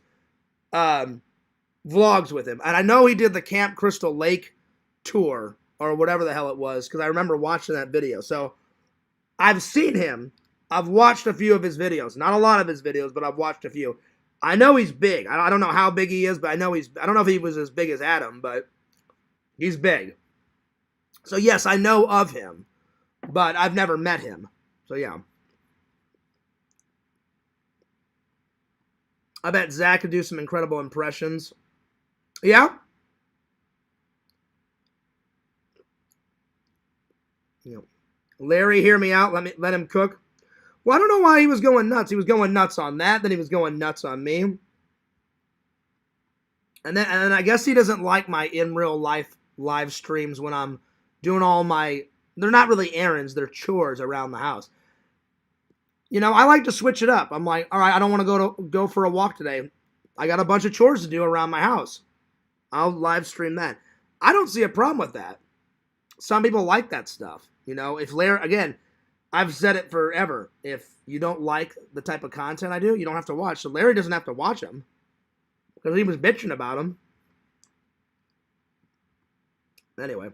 vlogs with him. And I know he did the Camp Crystal Lake tour, or whatever the hell it was, because I remember watching that video. So I've seen him. I've watched a few of his videos. Not a lot of his videos, but I've watched a few. I know he's big. I don't know how big he is, but I don't know if he was as big as Adam, but he's big. So yes, I know of him, but I've never met him. So yeah. I bet Zach could do some incredible impressions. Yeah? Larry, hear me out. Let him cook. Well, I don't know why he was going nuts. He was going nuts on that, then he was going nuts on me. And then I guess he doesn't like my in real life live streams when I'm doing all my, they're not really errands, they're chores around the house. You know, I like to switch it up. I'm like, all right, I don't want to go for a walk today. I got a bunch of chores to do around my house. I'll live stream that. I don't see a problem with that. Some people like that stuff. You know, if Larry, again, I've said it forever. If you don't like the type of content I do, you don't have to watch. So Larry doesn't have to watch them because he was bitching about them. Anyway.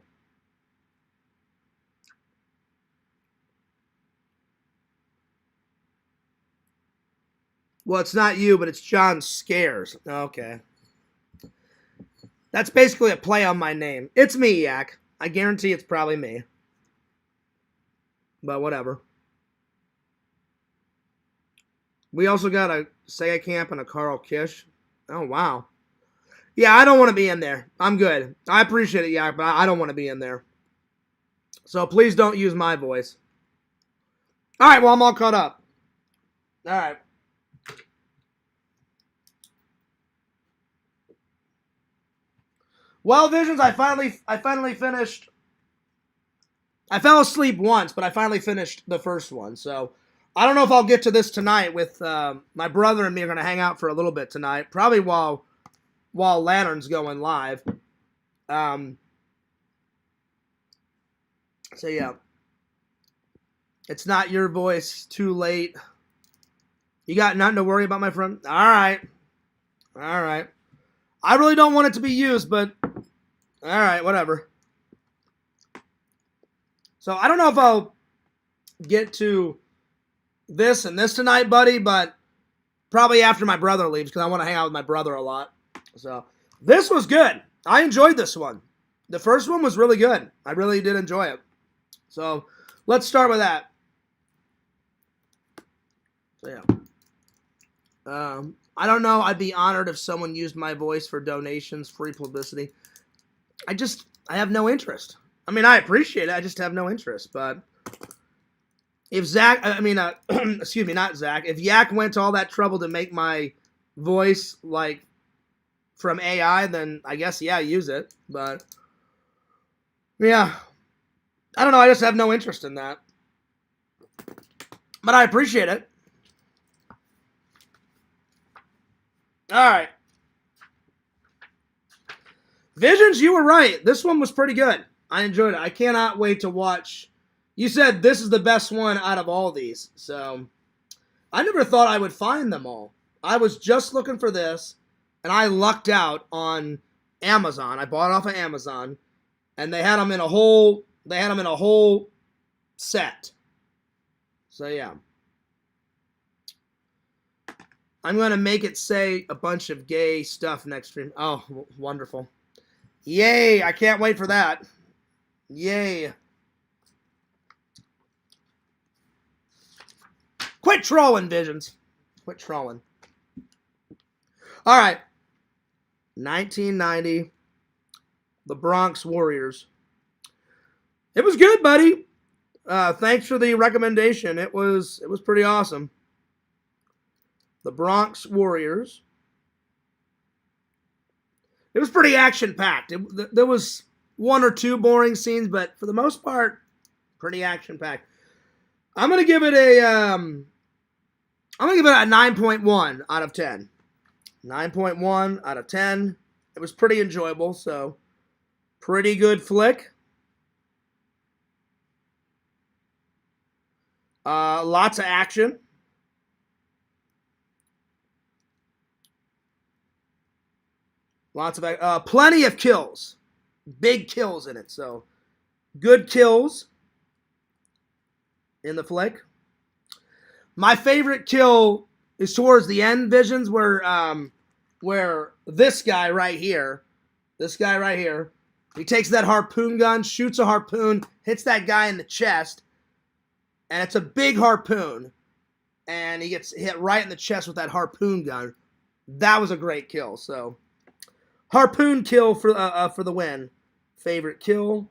Well, it's not you, but it's John Scares. Okay. That's basically a play on my name. It's me, Yak. I guarantee it's probably me. But whatever. We also got a Sega Camp and a Carl Kish. Oh, wow. Yeah, I don't want to be in there. I'm good. I appreciate it, Yak, but I don't want to be in there. So please don't use my voice. All right, well, I'm all caught up. All right. Well, Visions, I finally finished. I fell asleep once, but I finally finished the first one. So I don't know if I'll get to this tonight. With my brother and me are going to hang out for a little bit tonight, probably while Lantern's going live. So yeah, it's not your voice. Too late. You got nothing to worry about, my friend. All right. I really don't want it to be used, but all right, whatever. So I don't know if I'll get to this and this tonight, buddy, but probably after my brother leaves because I want to hang out with my brother a lot. So this was good. I enjoyed this one. The first one was really good. I really did enjoy it. So let's start with that. So yeah. I don't know. I'd be honored if someone used my voice for donations, free publicity. I have no interest. I mean, I appreciate it. I just have no interest, but if Zach, I mean, excuse me, not Zach, if Yak went to all that trouble to make my voice like from AI, then I guess, yeah, use it. But yeah, I don't know. I just have no interest in that. But I appreciate it. All right. Visions, you were right. This one was pretty good. I enjoyed it. I cannot wait to watch. You said this is the best one out of all these. So I never thought I would find them all. I was just looking for this, and I lucked out on Amazon. I bought it off of Amazon, and they had them in a whole. They had them in a whole set. So yeah, I'm gonna make it say a bunch of gay stuff next stream. Oh, wonderful! Yay! I can't wait for that. Yay! Quit trolling, Visions. Quit trolling. All right. 1990. The Bronx Warriors. It was good, buddy. Thanks for the recommendation. It was pretty awesome. The Bronx Warriors. It was pretty action-packed. There was one or two boring scenes, but for the most part, pretty action-packed. I'm gonna give it a 9.1 out of 10. 9.1 out of 10. It was pretty enjoyable, so pretty good flick. Lots of action. Lots of plenty of kills. Big kills in it, so good kills in the flick. My favorite kill is towards the end, Visions, where this guy right here, he takes that harpoon gun, shoots a harpoon, hits that guy in the chest, and it's a big harpoon, and he gets hit right in the chest with that harpoon gun. That was a great kill. So, harpoon kill for the win. Favorite kill.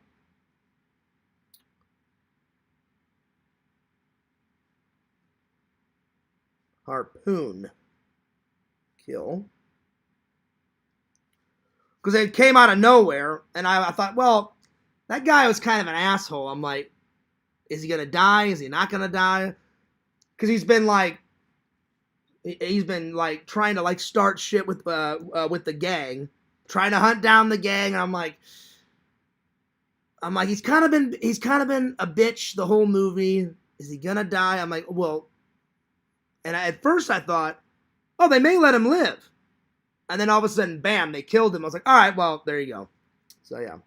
Harpoon kill. Because it came out of nowhere, and I thought, well, that guy was kind of an asshole. I'm like, is he gonna die? Is he not gonna die? Because he's been like trying to like start shit with the gang, trying to hunt down the gang. And I'm like, he's kind of been a bitch the whole movie. Is he gonna die? I'm like, well, and at first I thought, oh, they may let him live. And then all of a sudden, bam, they killed him. I was like, all right, well, there you go. So, yeah.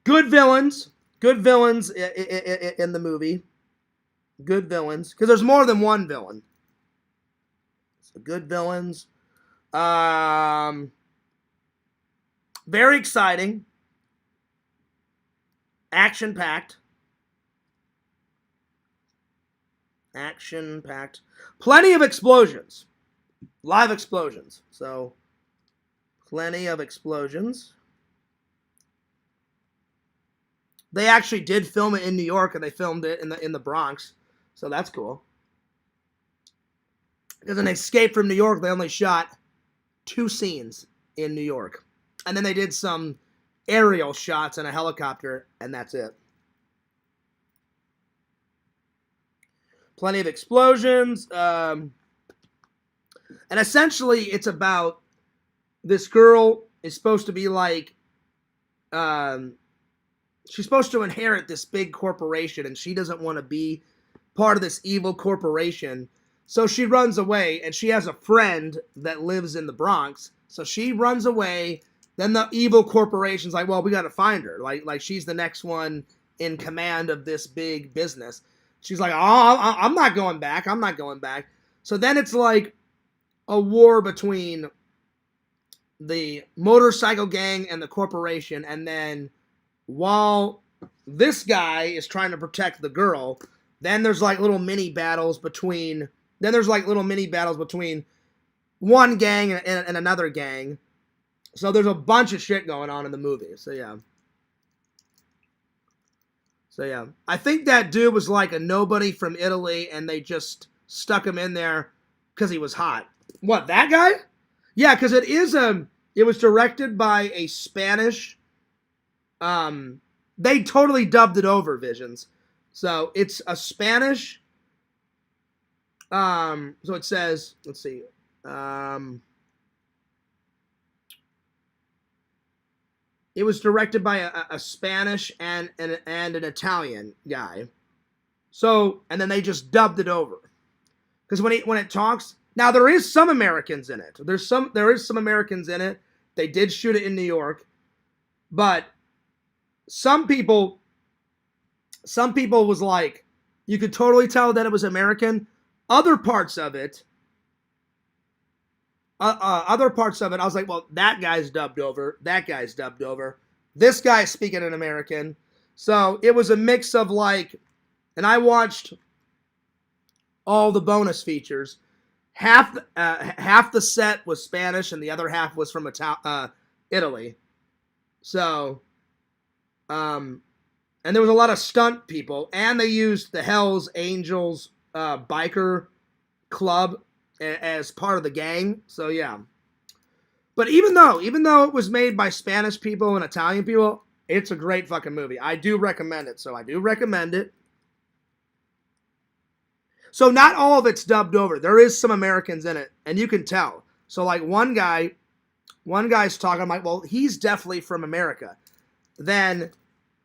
Good villains. Good villains in the movie. Good villains. Because there's more than one villain. So, good villains. Very exciting. Action-packed. Action-packed. Plenty of explosions. Live explosions. So, plenty of explosions. They actually did film it in New York, and they filmed it in the Bronx. So that's cool. Because in Escape from New York, they only shot 2 scenes in New York. And then they did some aerial shots in a helicopter, and that's it. Plenty of explosions. And essentially, it's about this girl is supposed to be like, she's supposed to inherit this big corporation, and she doesn't want to be part of this evil corporation. So she runs away, and she has a friend that lives in the Bronx. So she runs away. Then the evil corporation's like, well, we got to find her. Like she's the next one in command of this big business. She's like, oh, I'm not going back. I'm not going back. So then it's like a war between the motorcycle gang and the corporation. And then while this guy is trying to protect the girl, then there's like little mini battles between one gang and another gang. So there's a bunch of shit going on in the movie. So yeah. So yeah, I think that dude was like a nobody from Italy, and they just stuck him in there because he was hot. What, that guy? Yeah, because it was directed by a Spanish. They totally dubbed it over, Visions. So it's a Spanish. So it says, let's see. It was directed by a Spanish and an Italian guy. So, and then they just dubbed it over. Because when it talks, now there is some Americans in it. There is some Americans in it. They did shoot it in New York, but some people was like, you could totally tell that it was American. Other parts of it, I was like, well, that guy's dubbed over. That guy's dubbed over. This guy's speaking in American. So it was a mix of like, and I watched all the bonus features. Half the set was Spanish, and the other half was from Italy. So, and there was a lot of stunt people, and they used the Hell's Angels biker club as part of the gang. So yeah. But even though it was made by Spanish people and Italian people, it's a great fucking movie. I do recommend it. So I do recommend it. So not all of it's dubbed over. There is some Americans in it, and you can tell. So like one guy's talking, I'm like, well, he's definitely from America. Then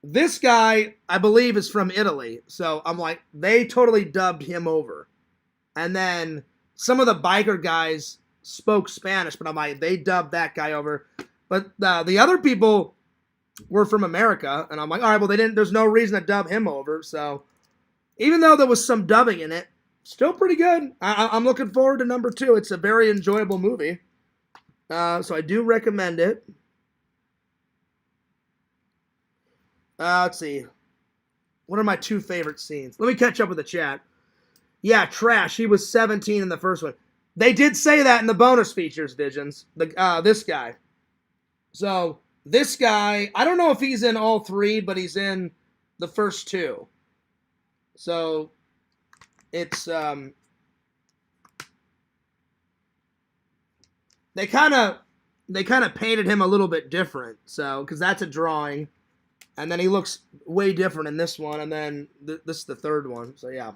this guy, I believe, is from Italy. So I'm like, they totally dubbed him over. And then some of the biker guys spoke Spanish, but I'm like, they dubbed that guy over. But the other people were from America, and I'm like, all right, well, there's no reason to dub him over. So even though there was some dubbing in it, still pretty good. I'm looking forward to number 2. It's a very enjoyable movie. So I do recommend it. Let's see. What are my 2 favorite scenes? Let me catch up with the chat. Yeah, Trash. He was 17 in the first one. They did say that in the bonus features, Visions. This guy. So this guy, I don't know if he's in all 3, but he's in the first 2. So it's they kind of painted him a little bit different. So because that's a drawing, and then he looks way different in this one, and then this is the third one. So yeah,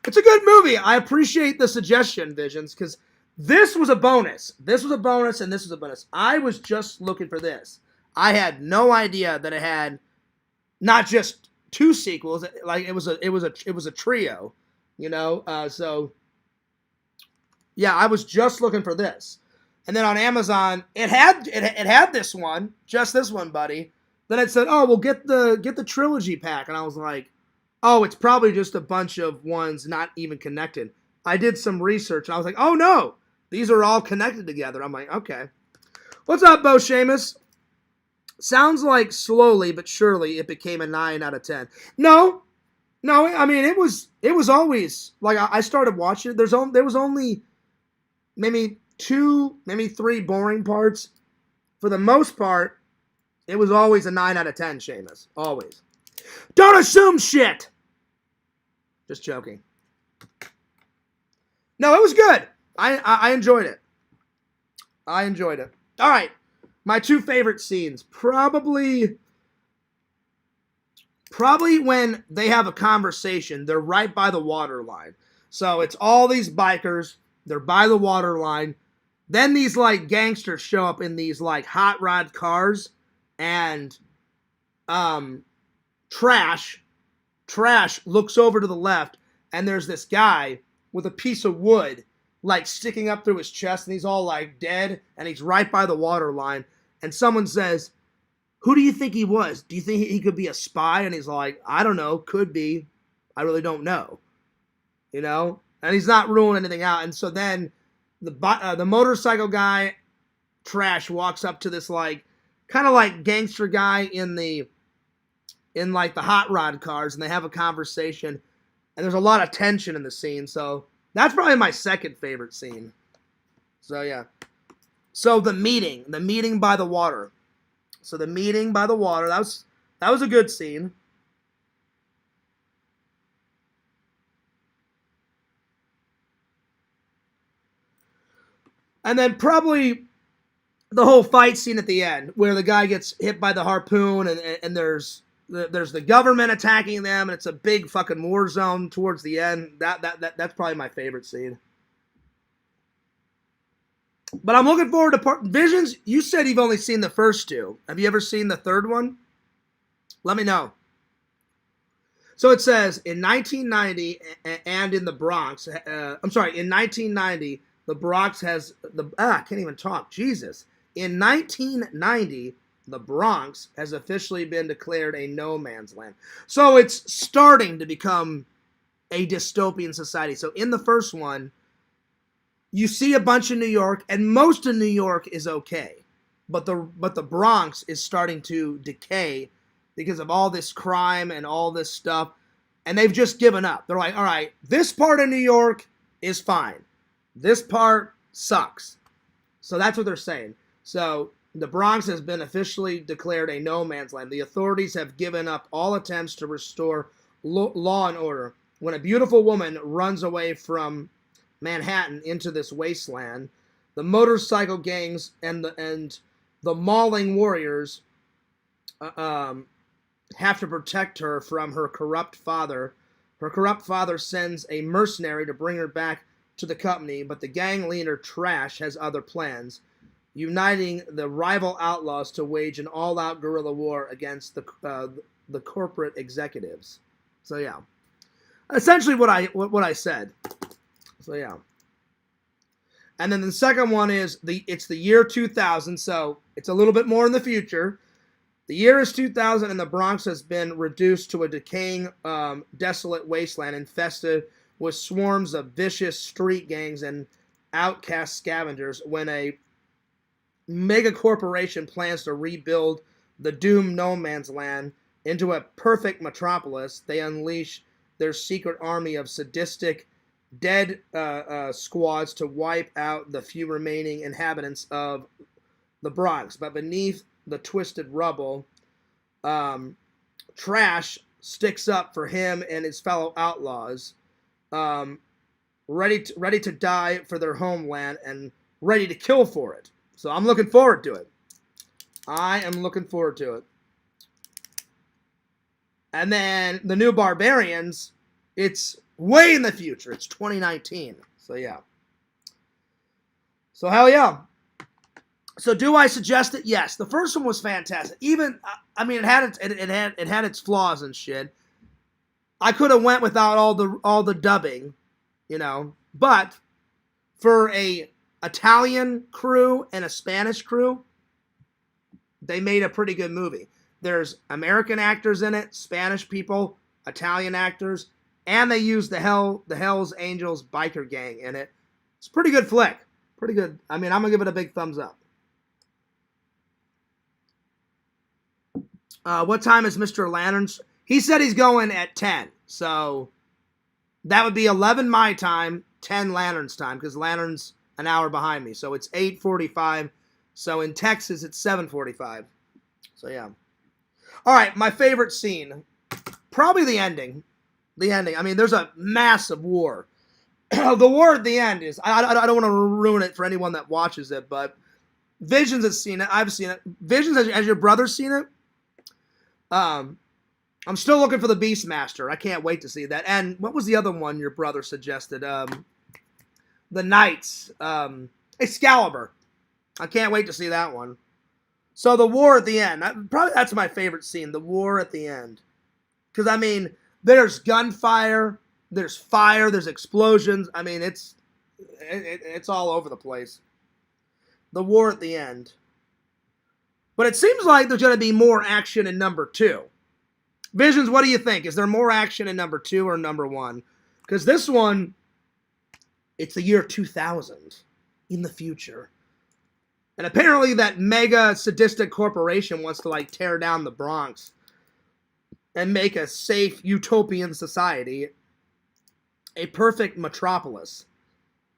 it's a good movie. I appreciate the suggestion, Visions, because this was a bonus. This was a bonus, and this was a bonus. I was just looking for this. I had no idea that it had not just 2 sequels. Like it was a trio, you know. So yeah, I was just looking for this, and then on Amazon it had this one, just this one, buddy. Then it said, "Oh, we'll get the trilogy pack," and I was like, "Oh, it's probably just a bunch of ones not even connected." I did some research, and I was like, "Oh no, these are all connected together." I'm like, "Okay." What's up, Bo Seamus? Sounds like slowly but surely it became a 9 out of 10. No, I mean it was always like I started watching it. There was only maybe 2, maybe 3 boring parts. For the most part, it was always a 9 out of 10, Seamus. Always. Don't assume shit! Just joking. No, it was good. I enjoyed it. I enjoyed it. All right. My 2 favorite scenes. Probably when they have a conversation. They're right by the water line. So it's all these bikers. They're by the water line. Then these like gangsters show up in these like hot rod cars. And Trash looks over to the left, and there's this guy with a piece of wood like sticking up through his chest, and he's all like dead, and he's right by the water line. And someone says, "Who do you think he was? Do you think he could be a spy?" And he's like, "I don't know, could be. I really don't know." You know? And he's not ruling anything out. And so then the motorcycle guy, Trash, walks up to this like kind of like gangster guy in like the hot rod cars, and they have a conversation, and there's a lot of tension in the scene. So that's probably my second favorite scene. So yeah. So the meeting by the water. So the meeting by the water, that was a good scene. And then probably the whole fight scene at the end where the guy gets hit by the harpoon and there's the government attacking them and it's a big fucking war zone towards the end. That's probably my favorite scene. But I'm looking forward to Visions. You said you've only seen the first two. Have you ever seen the third one? Let me know. So it says in 1990 and in the Bronx. I'm sorry, in 1990 the Bronx has I can't even talk. Jesus. In 1990, the Bronx has officially been declared a no man's land. So it's starting to become a dystopian society. So in the first one, you see a bunch of New York, and most of New York is okay. But the Bronx is starting to decay because of all this crime and all this stuff. And they've just given up. They're like, all right, this part of New York is fine. This part sucks. So that's what they're saying. So the Bronx has been officially declared a no man's land. The authorities have given up all attempts to restore law and order. When a beautiful woman runs away from Manhattan into this wasteland, the motorcycle gangs and the mauling warriors have to protect her from her corrupt father. Her corrupt father sends a mercenary to bring her back to the company, but the gang leader Trash has other plans, uniting the rival outlaws to wage an all-out guerrilla war against the corporate executives. So yeah, essentially what I said. So yeah, and then the second one is it's the year 2000, so it's a little bit more in the future. The year is 2000, and the Bronx has been reduced to a decaying, desolate wasteland infested with swarms of vicious street gangs and outcast scavengers. When a mega corporation plans to rebuild the doomed no man's land into a perfect metropolis, they unleash their secret army of sadistic dead squads to wipe out the few remaining inhabitants of the Bronx. But beneath the twisted rubble, Trash sticks up for him and his fellow outlaws, ready to die for their homeland and ready to kill for it. So I'm looking forward to it. I am looking forward to it. And then the new Barbarians, it's way in the future. It's 2019. So yeah. So hell yeah. So do I suggest it? Yes. The first one was fantastic. Even I mean, it had its flaws and shit. I could have went without all the dubbing, you know. But for a Italian crew and a Spanish crew, they made a pretty good movie. There's American actors in it, Spanish people, Italian actors, and they used the Hell's Angels biker gang in it. It's a pretty good flick. Pretty good. I mean, I'm going to give it a big thumbs up. What time is Mr. Lantern's? He said he's going at 10. So that would be 11 my time, 10 Lantern's time, because Lantern's an hour behind me. So it's 8:45. So in Texas, it's 7:45. So yeah. All right, my favorite scene. Probably the ending. The ending. I mean, there's a massive war. The war at the end is... I don't want to ruin it for anyone that watches it, but Visions has seen it. I've seen it. Visions, has your brother seen it? I'm still looking for the Beastmaster. I can't wait to see that. And what was the other one your brother suggested? The Knights. Excalibur. I can't wait to see that one. So the war at the end. Probably that's my favorite scene. The war at the end. Because, I mean, there's gunfire. There's fire. There's explosions. I mean, it's all over the place. The war at the end. But it seems like there's going to be more action in number 2. Visions, what do you think? Is there more action in number 2 or number 1? Because this one, it's the year 2000 in the future. And apparently that mega sadistic corporation wants to like tear down the Bronx and make a safe utopian society a perfect metropolis.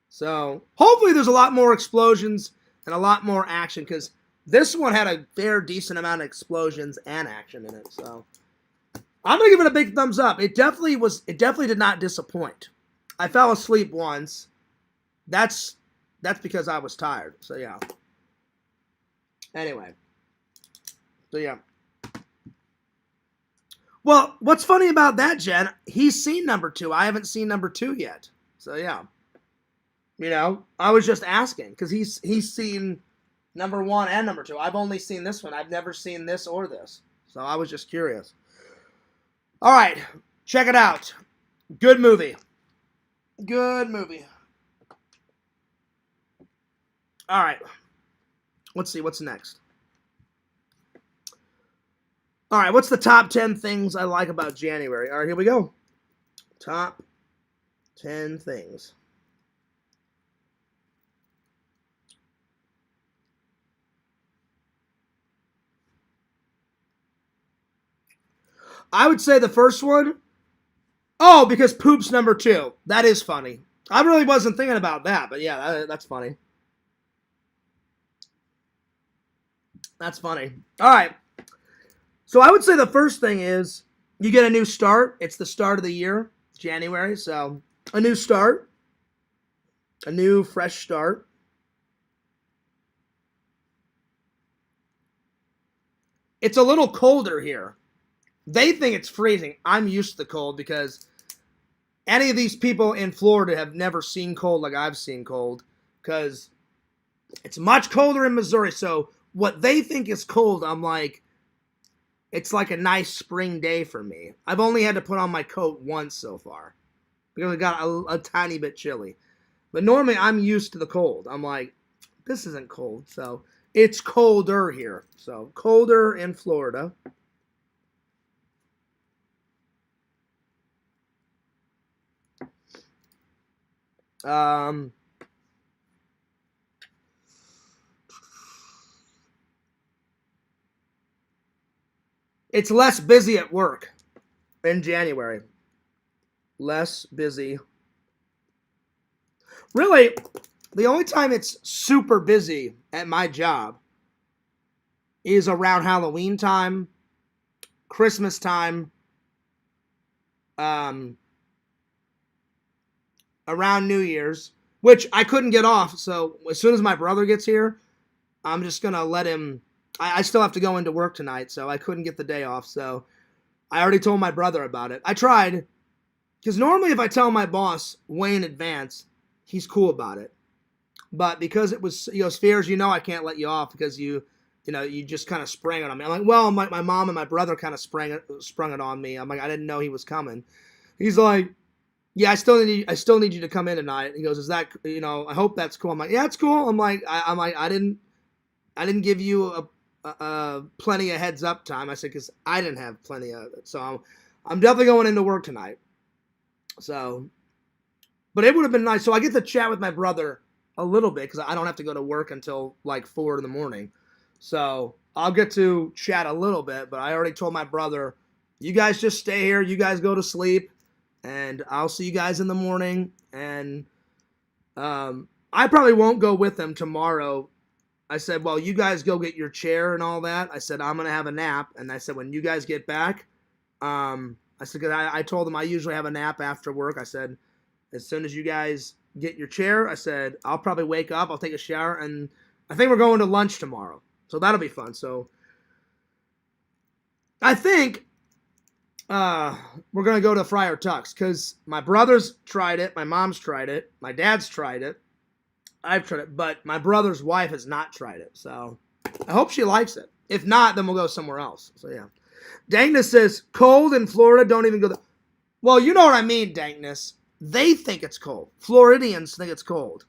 So hopefully there's a lot more explosions and a lot more action, because this one had a fair decent amount of explosions and action in it. So I'm going to give it a big thumbs up. It definitely did not disappoint. I fell asleep once. That's that's because I was tired. So yeah. Anyway. So yeah. Well, what's funny about that, Jen? He's seen number 2. I haven't seen number 2 yet. So yeah. You know, I was just asking because he's seen number 1 and number 2. I've only seen this one. I've never seen this or this. So I was just curious. All right, check it out. Good movie. Good movie. All right. Let's see what's next. All right, what's the top 10 things I like about January? All right, here we go. Top 10 things. I would say the first one. Oh, because poop's number 2. That is funny. I really wasn't thinking about that, but yeah, that's funny. That's funny. All right. So I would say the first thing is you get a new start. It's the start of the year, January. So a new start. A new, fresh start. It's a little colder here. They think it's freezing. I'm used to the cold because any of these people in Florida have never seen cold like I've seen cold because it's much colder in Missouri. So what they think is cold, I'm like, it's like a nice spring day for me. I've only had to put on my coat once so far because it got a tiny bit chilly. But normally I'm used to the cold. I'm like, this isn't cold. So it's colder here. So colder in Florida. It's less busy at work in January. Less busy. Really, the only time it's super busy at my job is around Halloween time, Christmas time, around New Year's, which I couldn't get off. So as soon as my brother gets here, I'm just going to let him. I still have to go into work tonight, so I couldn't get the day off. So I already told my brother about it. I tried, because normally if I tell my boss way in advance, he's cool about it. But because it was, Spheres, I can't let you off because you just kind of sprang it on me. I'm like, well, my mom and my brother kind of sprung it on me. I'm like, I didn't know he was coming. He's like, yeah, I still need you to come in tonight. He goes, is that, I hope that's cool. I'm like, yeah, it's cool. I'm like, I didn't give you a plenty of heads up time. I said, because I didn't have plenty of it. So I'm definitely going into work tonight. So, but it would have been nice. So I get to chat with my brother a little bit because I don't have to go to work until like 4 a.m. So I'll get to chat a little bit, but I already told my brother, you guys just stay here. You guys go to sleep and I'll see you guys in the morning. And I probably won't go with them tomorrow. I said, well, you guys go get your chair and all that. I said, I'm going to have a nap. And I said, when you guys get back, I said, because I told them I usually have a nap after work. I said, as soon as you guys get your chair, I said, I'll probably wake up, I'll take a shower, and I think we're going to lunch tomorrow. So that'll be fun. So I think we're going to go to Friar Tuck's because my brother's tried it, my mom's tried it, my dad's tried it, I've tried it, but my brother's wife has not tried it. So I hope she likes it. If not, then we'll go somewhere else. So yeah. Dankness says, cold in Florida, don't even go there. Well, you know what I mean, Dankness. They think it's cold. Floridians think it's cold.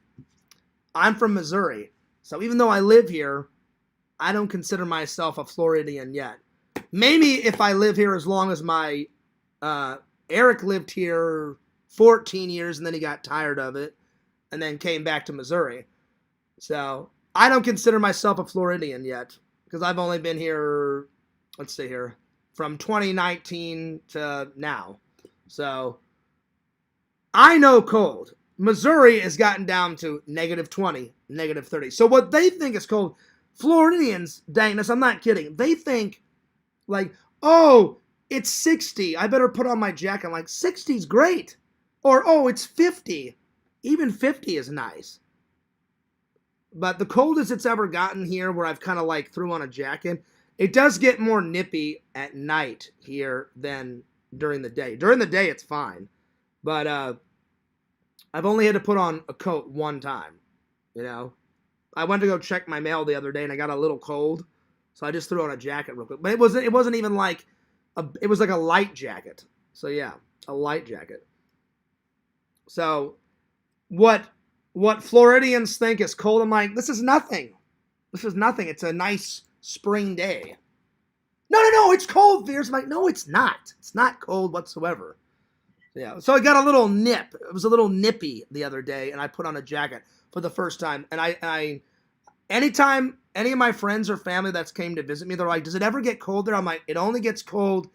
I'm from Missouri. So even though I live here, I don't consider myself a Floridian yet. Maybe if I live here as long as my Eric lived here 14 years and then he got tired of it and then came back to Missouri. So I don't consider myself a Floridian yet because I've only been here, let's see here, from 2019 to now. So I know cold. Missouri has gotten down to -20, -30. So what they think is cold, Floridians, dang this, I'm not kidding. They think like, oh, it's 60. I better put on my jacket. I'm like, 60's great. Or, oh, it's 50. Even 50 is nice. But the coldest it's ever gotten here, where I've kind of like threw on a jacket, it does get more nippy at night here than during the day. During the day, it's fine. But I've only had to put on a coat one time, you know. I went to go check my mail the other day and I got a little cold, so I just threw on a jacket real quick. But it wasn't even like it was like a light jacket. So yeah, a light jacket. So what Floridians think is cold, I'm like, this is nothing. This is nothing. It's a nice spring day. No, it's cold, Veers. I'm like, no, it's not. It's not cold whatsoever. Yeah, so I got a little nip. It was a little nippy the other day, and I put on a jacket for the first time. And I anytime any of my friends or family that's came to visit me, they're like, does it ever get cold there? I'm like, it only gets cold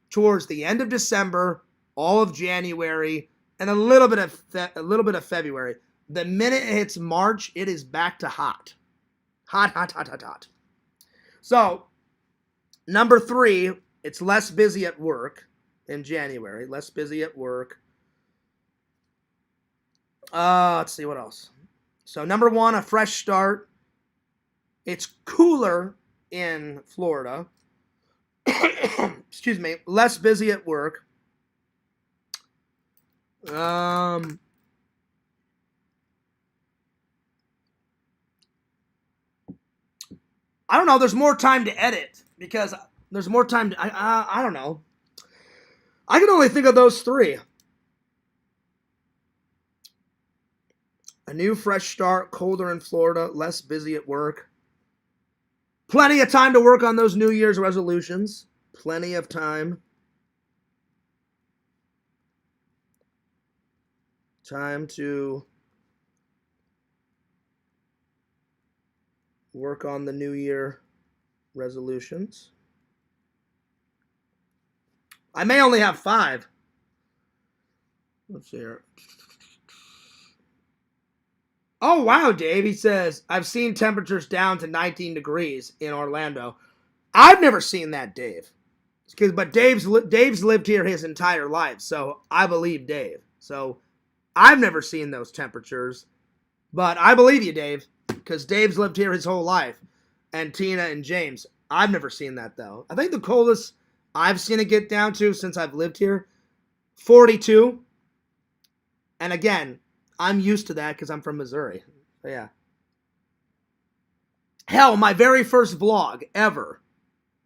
towards the end of December, all of January, and a little bit of February. The minute it hits March, it is back to hot. Hot. So, number 3, it's less busy at work in January. Less busy at work. Let's see what else. So, number 1, a fresh start. It's cooler in Florida. Excuse me. Less busy at work. I don't know. There's more time to edit because there's more time. I don't know. I can only think of those 3. A new fresh start, colder in Florida, less busy at work. Plenty of time to work on those New Year's resolutions. Plenty of time. Time to work on the New Year resolutions. I may only have 5. Let's see here. Oh, wow, Dave. He says, I've seen temperatures down to 19 degrees in Orlando. I've never seen that, Dave. But Dave's lived here his entire life, so I believe Dave. So I've never seen those temperatures, but I believe you, Dave, because Dave's lived here his whole life. And Tina and James, I've never seen that, though. I think the coldest I've seen it get down to since I've lived here, 42. And again, I'm used to that because I'm from Missouri. So yeah. Hell, my very first vlog ever,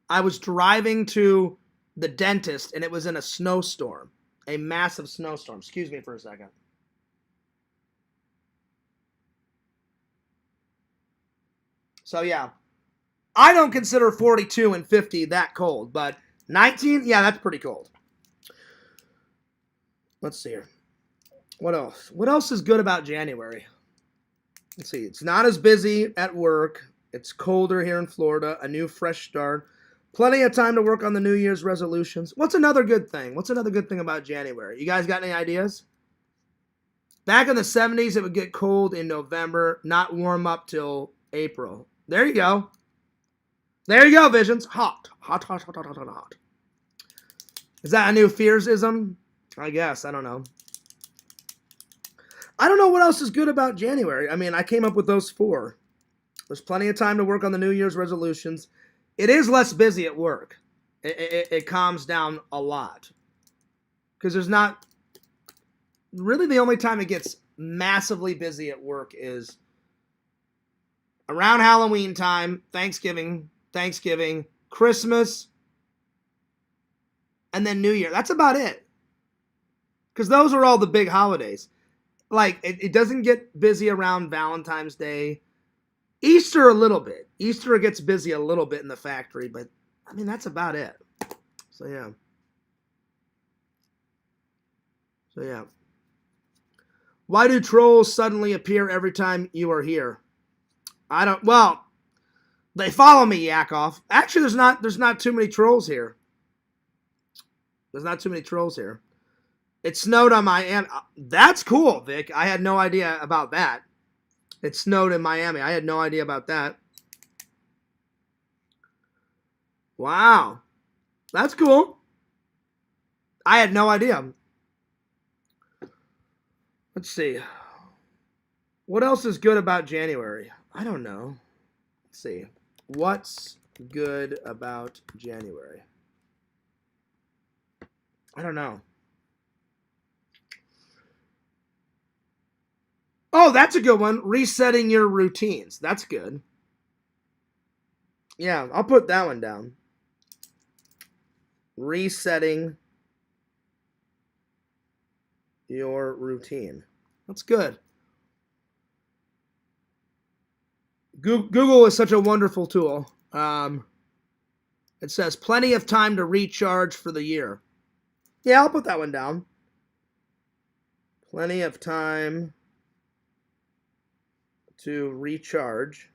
I was driving to the dentist and it was in a snowstorm. A massive snowstorm. Excuse me for a second. So yeah. I don't consider 42 and 50 that cold, but 19, yeah, that's pretty cold. Let's see here. What else? What else is good about January? Let's see. It's not as busy at work. It's colder here in Florida. A new fresh start. Plenty of time to work on the New Year's resolutions. What's another good thing? What's another good thing about January? You guys got any ideas? Back in the 70s, it would get cold in November, not warm up till April. There you go. There you go, Visions. Hot. Is that a new fearsism? I guess. I don't know. I don't know what else is good about January. I mean, I came up with those 4. There's plenty of time to work on the New Year's resolutions. It is less busy at work. It calms down a lot. Because there's not... Really, the only time it gets massively busy at work is around Halloween time, Thanksgiving, Christmas, and then New Year. That's about it. Because those are all the big holidays. Like, it doesn't get busy around Valentine's Day. Easter a little bit. Easter gets busy a little bit in the factory, but, I mean, that's about it. So, yeah. Why do trolls suddenly appear every time you are here? Well, they follow me, Yakov. Actually, there's not too many trolls here. It snowed on Miami. That's cool, Vic. I had no idea about that. It snowed in Miami. I had no idea about that. Wow. That's cool. I had no idea. Let's see. What else is good about January? I don't know. Let's see. What's good about January? I don't know. Oh, that's a good one. Resetting your routines. That's good. Yeah, I'll put that one down. Resetting your routine. That's good. Google is such a wonderful tool. It says plenty of time to recharge for the year. Yeah, I'll put that one down. Plenty of time to recharge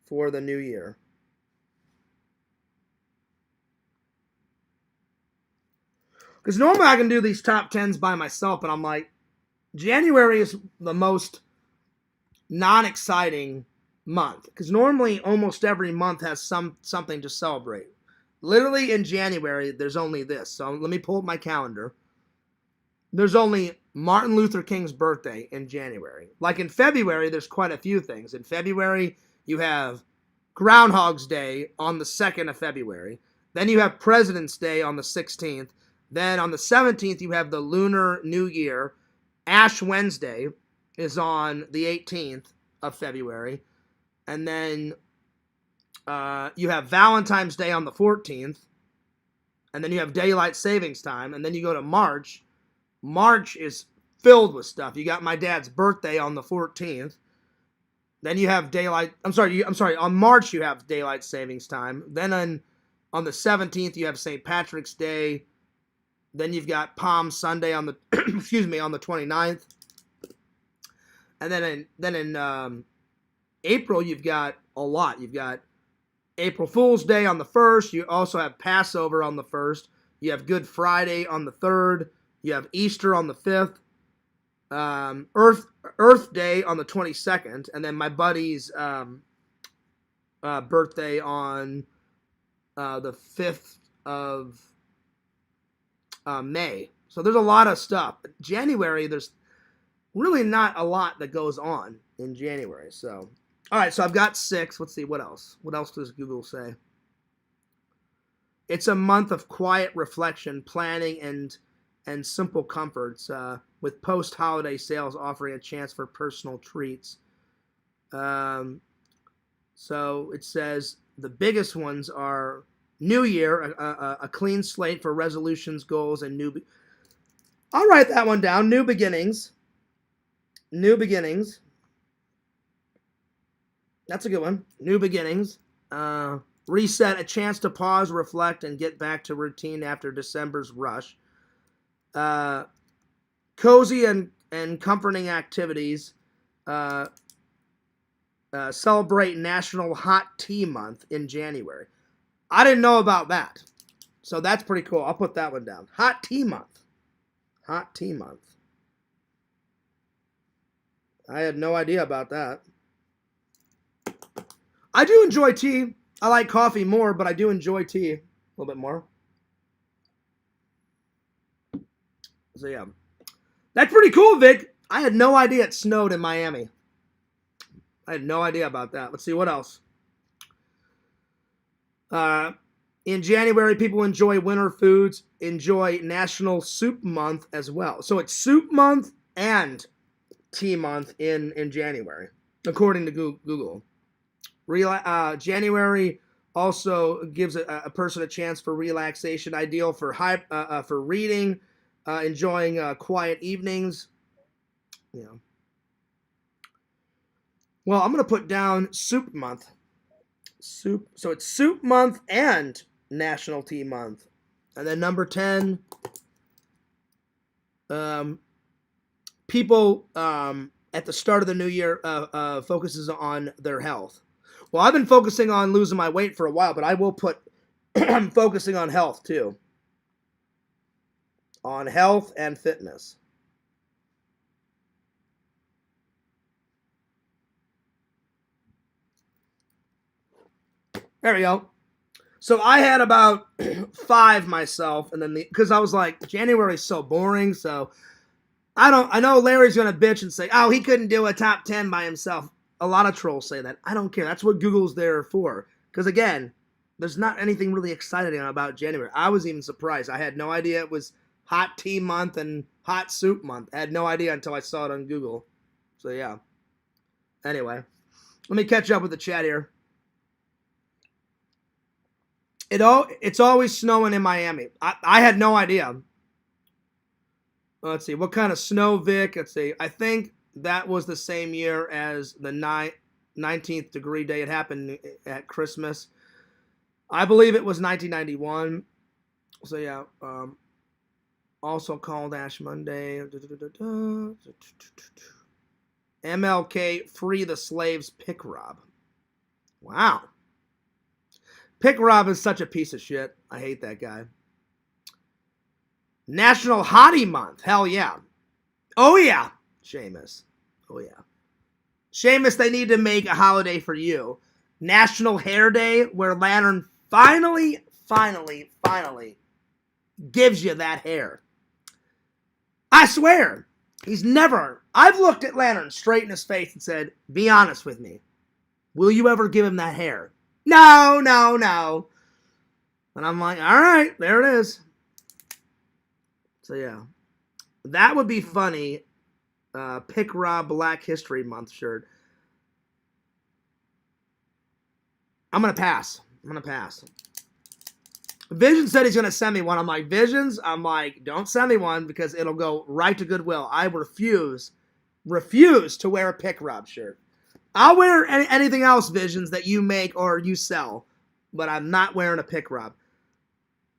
for the new year. Because normally I can do these top 10s by myself, but I'm like, January is the most non-exciting month. Because normally almost every month has something to celebrate. Literally in January, there's only this. So let me pull up my calendar. There's only Martin Luther King's birthday in January. Like in February, there's quite a few things. In February, you have Groundhog's Day on the 2nd of February. Then you have President's Day on the 16th. Then on the 17th, you have the Lunar New Year. Ash Wednesday is on the 18th of February. And then you have Valentine's Day on the 14th. And then you have Daylight Savings Time. And then you go to March. March is filled with stuff. You got my dad's birthday on the 14th. Then you have on March you have Daylight Savings Time. Then on the 17th you have St. Patrick's Day. Then you've got Palm Sunday on the on the 29th. And then in April you've got a lot. You've got April Fool's Day on the 1st. You also have Passover on the 1st. You have Good Friday on the 3rd. You have Easter on the 5th. Earth Day on the 22nd. And then my buddy's birthday on the 5th of May. So there's a lot of stuff. January, there's really not a lot that goes on in January. So, all right, so I've got 6. Let's see, what else? What else does Google say? It's a month of quiet reflection, planning, and simple comforts, with post-holiday sales offering a chance for personal treats. So it says the biggest ones are New Year, a clean slate for resolutions, goals, and I'll write that one down. New beginnings. New beginnings. That's a good one. New beginnings. Reset, a chance to pause, reflect, and get back to routine after December's rush. Cozy and comforting activities. Celebrate National Hot Tea Month in January. I didn't know about that. So that's pretty cool. I'll put that one down. Hot Tea Month. Hot Tea Month. I had no idea about that. I do enjoy tea. I like coffee more, but I do enjoy tea a little bit more. So yeah. That's pretty cool, Vic. I had no idea it snowed in Miami. I had no idea about that. Let's see what else. In January, people enjoy winter foods, enjoy National Soup Month as well. So it's Soup Month and Tea Month in January, according to Google. January also gives a person a chance for relaxation, ideal for reading, enjoying quiet evenings. You know. Well, I'm going to put down Soup Month. So it's Soup Month and National Tea Month. And then number 10, people at the start of the new year focuses on their health. Well, I've been focusing on losing my weight for a while, but I will put focusing on health too. On health and fitness. There we go. So I had about 5 myself, and then because I was like, January's so boring, so I know Larry's going to bitch and say, oh, he couldn't do a top 10 by himself. A lot of trolls say that. I don't care. That's what Google's there for. Because again, there's not anything really exciting about January. I was even surprised. I had no idea it was hot tea month and hot soup month. I had no idea until I saw it on Google. So yeah. Anyway, let me catch up with the chat here. It's always snowing in Miami. I had no idea. Let's see. What kind of snow, Vic? Let's see. I think that was the same year as the 19th degree day. It happened at Christmas. I believe it was 1991. So yeah. Also called Ash Monday. MLK Free the Slaves Pick Rob. Wow. Pick Rob is such a piece of shit. I hate that guy. National Hottie Month. Hell yeah. Oh yeah. Seamus. Oh yeah. Seamus, they need to make a holiday for you. National Hair Day, where Lantern finally gives you that hair. I swear. He's never. I've looked at Lantern straight in his face and said, be honest with me. Will you ever give him that hair? No. And I'm like, all right, there it is. So yeah. That would be funny. Pick Rob Black History Month shirt. I'm going to pass. Vision said he's going to send me one. I'm like, Visions? I'm like, don't send me one because it'll go right to Goodwill. I refuse to wear a Pick Rob shirt. I'll wear anything else, Visions, that you make or you sell, but I'm not wearing a Pick Rob.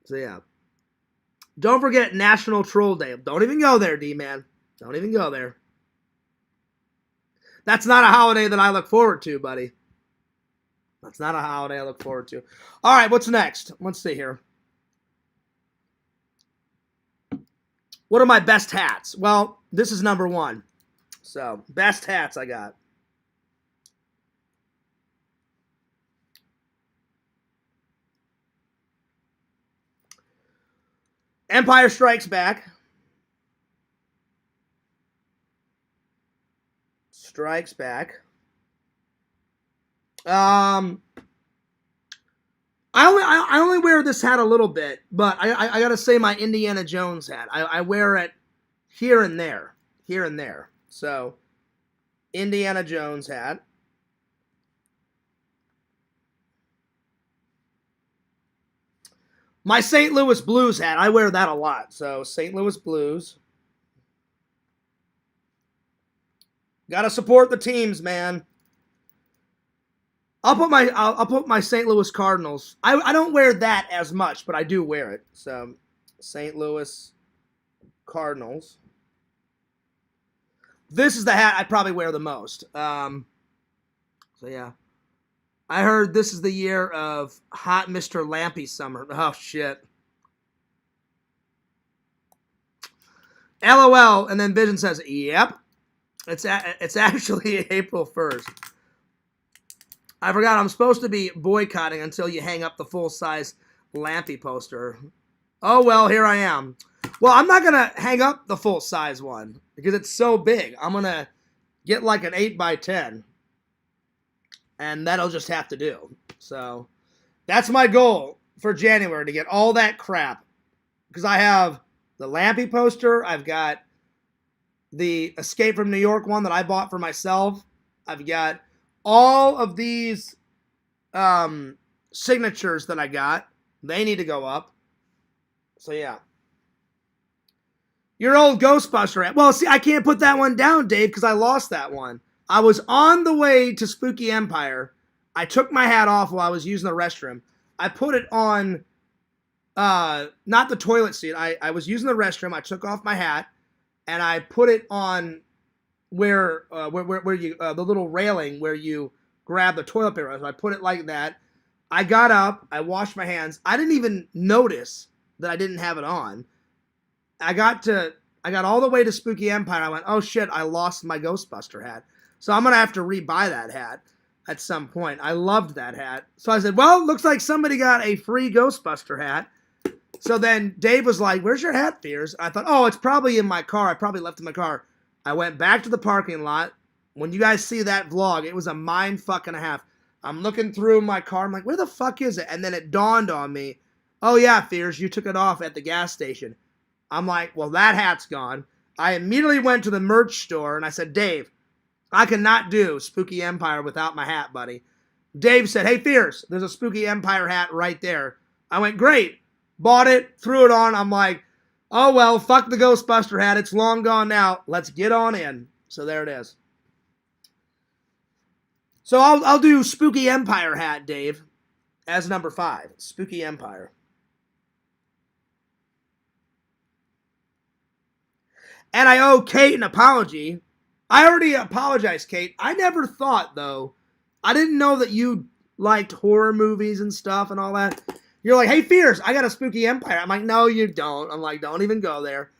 So yeah. Don't forget National Troll Day. Don't even go there, D-Man. Don't even go there. That's not a holiday that I look forward to, buddy. That's not a holiday I look forward to. All right, what's next? Let's see here. What are my best hats? Well, this is number one. So, best hats I got. Empire Strikes Back. Strikes Back. I only wear this hat a little bit, but I gotta say my Indiana Jones hat. I wear it here and there. So, Indiana Jones hat. My St. Louis Blues hat, I wear that a lot. So, St. Louis Blues. Gotta support the teams, man. I'll put my St. Louis Cardinals. I don't wear that as much, but I do wear it. So, St. Louis Cardinals. This is the hat I probably wear the most. So yeah. I heard this is the year of Hot Mr. Lampy Summer. Oh, shit. LOL. And then Vision says, yep. It's actually April 1st. I forgot I'm supposed to be boycotting until you hang up the full-size Lampy poster. Oh, well, here I am. Well, I'm not going to hang up the full-size one because it's so big. I'm going to get like an 8x10. And that'll just have to do. So, that's my goal for January, to get all that crap. Because I have the Lampy poster. I've got the Escape from New York one that I bought for myself. I've got all of these signatures that I got. They need to go up. So, yeah. Your old Ghostbuster hat. Well, see, I can't put that one down, Dave, because I lost that one. I was on the way to Spooky Empire. I took my hat off while I was using the restroom. I put it on, not the toilet seat. I was using the restroom. I took off my hat, and I put it on where you the little railing where you grab the toilet paper. So I put it like that. I got up. I washed my hands. I didn't even notice that I didn't have it on. I got all the way to Spooky Empire. I went, oh shit, I lost my Ghostbuster hat. So I'm going to have to rebuy that hat at some point. I loved that hat. So I said, well, looks like somebody got a free Ghostbuster hat. So then Dave was like, where's your hat, Fears? I thought, oh, it's probably in my car. I probably left it in my car. I went back to the parking lot. When you guys see that vlog, it was a mind fucking a half. I'm looking through my car. I'm like, where the fuck is it? And then it dawned on me, oh yeah, Fears, you took it off at the gas station. I'm like, well, that hat's gone. I immediately went to the merch store and I said, Dave, I cannot do Spooky Empire without my hat, buddy. Dave said, hey, Fears, there's a Spooky Empire hat right there. I went, great. Bought it, threw it on. I'm like, oh, well, fuck the Ghostbuster hat. It's long gone now. Let's get on in. So there it is. So I'll do Spooky Empire hat, Dave, as number 5. Spooky Empire. And I owe Kate an apology. I already apologized, Kate. I never thought, though, I didn't know that you liked horror movies and stuff and all that. You're like, hey, Fears, I got a Spooky Empire. I'm like, no, you don't. I'm like, don't even go there.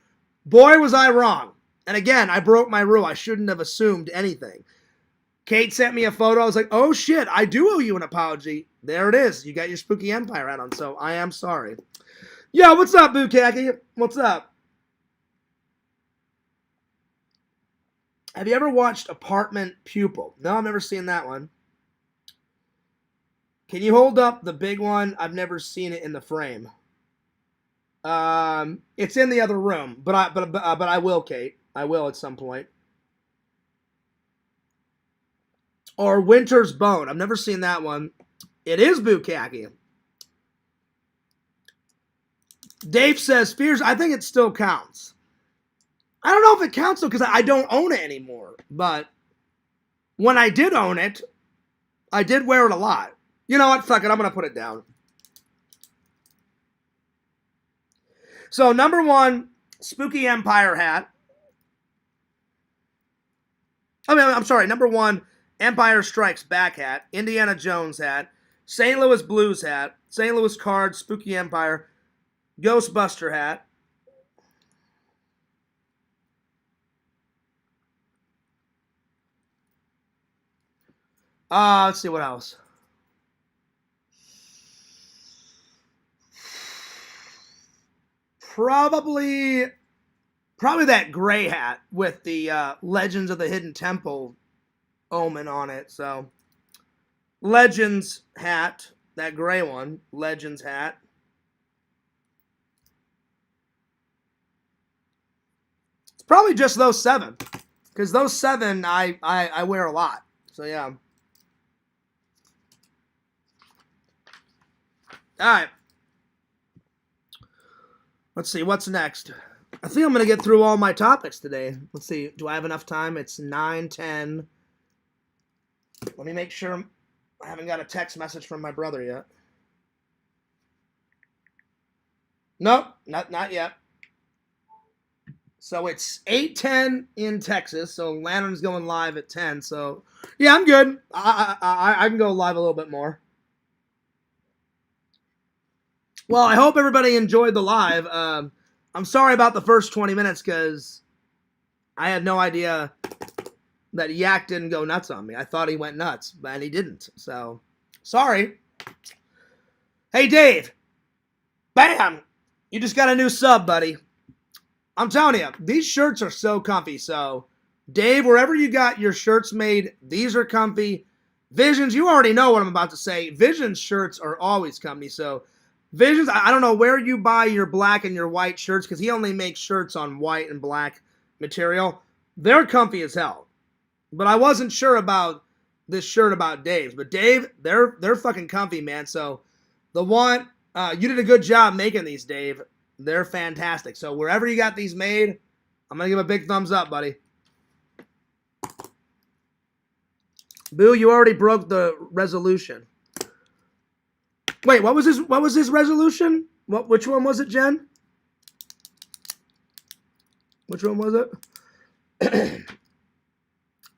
Boy, was I wrong. And again, I broke my rule. I shouldn't have assumed anything. Kate sent me a photo. I was like, oh, shit, I do owe you an apology. There it is. You got your Spooky Empire hat on, so I am sorry. Yo, what's up, Bukaki? What's up? Have you ever watched Apartment Pupil? No, I've never seen that one. Can you hold up the big one? I've never seen it in the frame. It's in the other room, but I will, Kate. I will at some point. Or Winter's Bone. I've never seen that one. It is Bukaki. Dave says, Fears, I think it still counts. I don't know if it counts, though, because I don't own it anymore. But when I did own it, I did wear it a lot. You know what? Fuck it. I'm going to put it down. So, number 1, Spooky Empire hat. I'm sorry. Number 1, Empire Strikes Back hat. Indiana Jones hat. St. Louis Blues hat. St. Louis Cards, Spooky Empire. Ghostbuster hat. Let's see what else. Probably that gray hat with the Legends of the Hidden Temple omen on it. So, Legends hat, that gray one, Legends hat. It's probably just those 7, because those 7 I wear a lot. So yeah. All right. Let's see, what's next? I think I'm going to get through all my topics today. Let's see, do I have enough time? It's 9:10. Let me make sure I haven't got a text message from my brother yet. Nope, not yet. So it's 8:10 in Texas, so Lantern's going live at 10, so yeah, I'm good. I can go live a little bit more. Well, I hope everybody enjoyed the live. I'm sorry about the first 20 minutes because I had no idea that Yak didn't go nuts on me. I thought he went nuts, but he didn't. So, sorry. Hey, Dave. Bam! You just got a new sub, buddy. I'm telling you, these shirts are so comfy. So, Dave, wherever you got your shirts made, these are comfy. Visions, you already know what I'm about to say. Visions shirts are always comfy. So, Visions, I don't know where you buy your black and your white shirts because he only makes shirts on white and black material. They're comfy as hell. But I wasn't sure about this shirt about Dave's. But Dave, they're fucking comfy, man. So the one, you did a good job making these, Dave. They're fantastic. So wherever you got these made, I'm going to give a big thumbs up, buddy. Boo, you already broke the resolution. Wait, what was his resolution? Which one was it, Jen? Which one was it?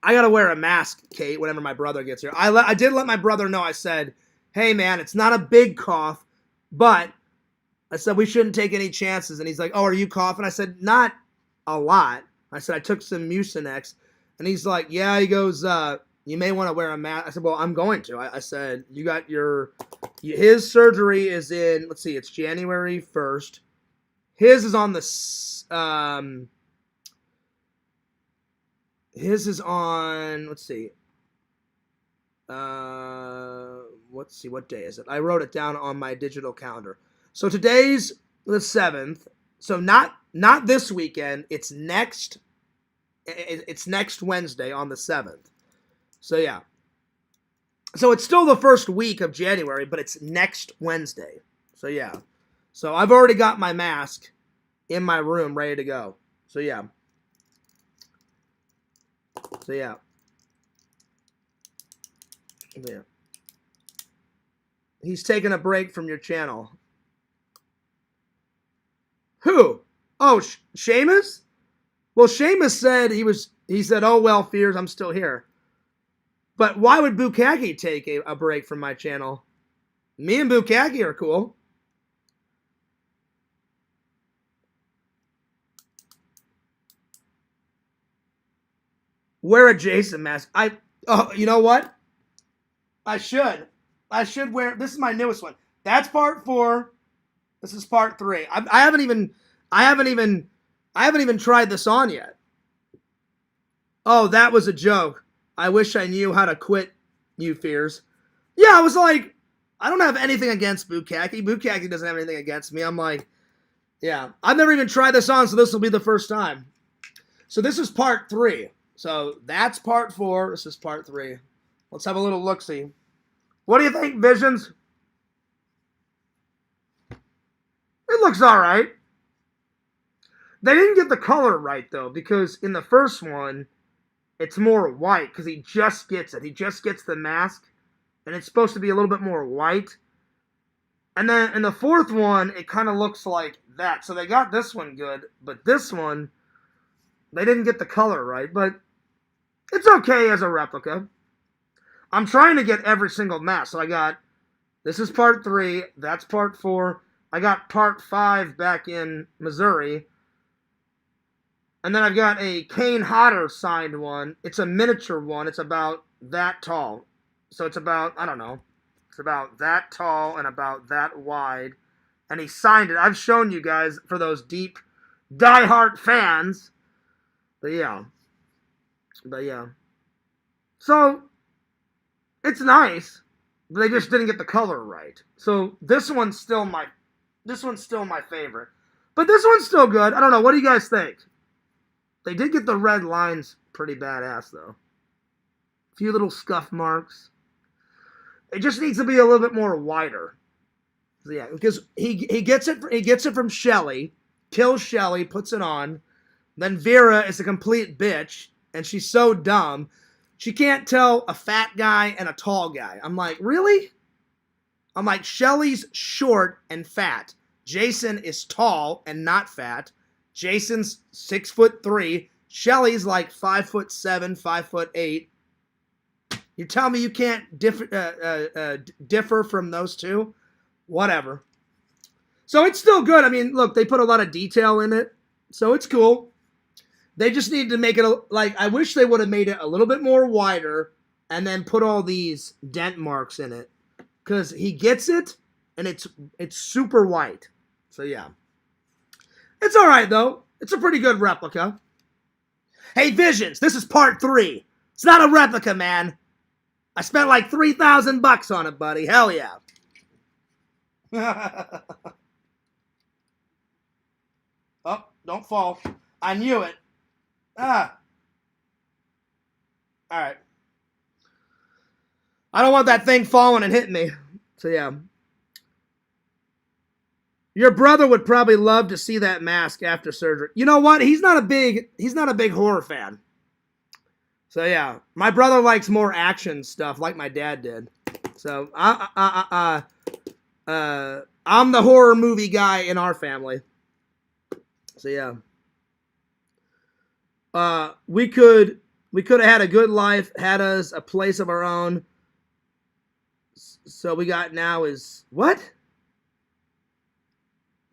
I gotta wear a mask, Kate, whenever my brother gets here. I did let my brother know. I said, hey, man, it's not a big cough, but I said we shouldn't take any chances. And he's like, oh, are you coughing? I said, not a lot. I said, I took some Mucinex. And he's like, yeah, he goes, you may want to wear a mask. I said, well, I'm going to. I said, you got his surgery is in, let's see, it's January 1st. His is on his is on, let's see, what day is it? I wrote it down on my digital calendar. So today's the 7th. So not this weekend. It's next Wednesday on the 7th. So yeah. So it's still the first week of January, but it's next Wednesday. So yeah. So I've already got my mask in my room ready to go. So yeah. Yeah. He's taking a break from your channel. Who? Oh, Seamus? Well, Seamus said he said, oh, well, Fears, I'm still here. But why would Bukkake take a break from my channel? Me and Bukkake are cool. Wear a Jason mask. Oh, you know what? I should wear, this is my newest one. That's part 4. This is part 3. I haven't even tried this on yet. Oh, that was a joke. I wish I knew how to quit, you Fears. Yeah, I was like, I don't have anything against Bukkake. Bukkake doesn't have anything against me. I'm like, yeah. I've never even tried this on, so this will be the first time. So this is part 3. So that's part 4. This is part 3. Let's have a little look-see. What do you think, Visions? It looks all right. They didn't get the color right, though, because in the first one, it's more white, because he just gets it. He just gets the mask, and it's supposed to be a little bit more white. And then in the fourth one, it kind of looks like that. So they got this one good, but this one, they didn't get the color right, but it's okay as a replica. I'm trying to get every single mask. So I got, this is part 3, that's part 4. I got part 5 back in Missouri. And then I've got a Kane Hodder signed one. It's a miniature one. It's about that tall. So it's about, I don't know. It's about that tall and about that wide. And he signed it. I've shown you guys for those deep, diehard fans. But yeah. So, it's nice. But they just didn't get the color right. So this one's still my favorite. But this one's still good. I don't know. What do you guys think? They did get the red lines pretty badass, though. A few little scuff marks. It just needs to be a little bit more wider. So yeah, because he gets it from Shelly, kills Shelly, puts it on. Then Vera is a complete bitch, and she's so dumb. She can't tell a fat guy and a tall guy. I'm like, really? I'm like, Shelly's short and fat. Jason is tall and not fat. Jason's 6'3". Shelly's like 5'7", 5'8". You tell me you can't differ from those two? Whatever. So it's still good. I mean, look, they put a lot of detail in it, so it's cool. They just need to make it like, I wish they would have made it a little bit more wider and then put all these dent marks in it, because he gets it and it's super white. So yeah. It's all right, though. It's a pretty good replica. Hey, Visions, this is part 3. It's not a replica, man. I spent like $3,000 on it, buddy. Hell yeah. Oh, don't fall. I knew it. Ah. All right. I don't want that thing falling and hitting me. So yeah. Your brother would probably love to see that mask after surgery. You know what? He's not a big horror fan. So yeah, my brother likes more action stuff, like my dad did. So I'm the horror movie guy in our family. So yeah, we could have had a good life, had us a place of our own. So we got now is what?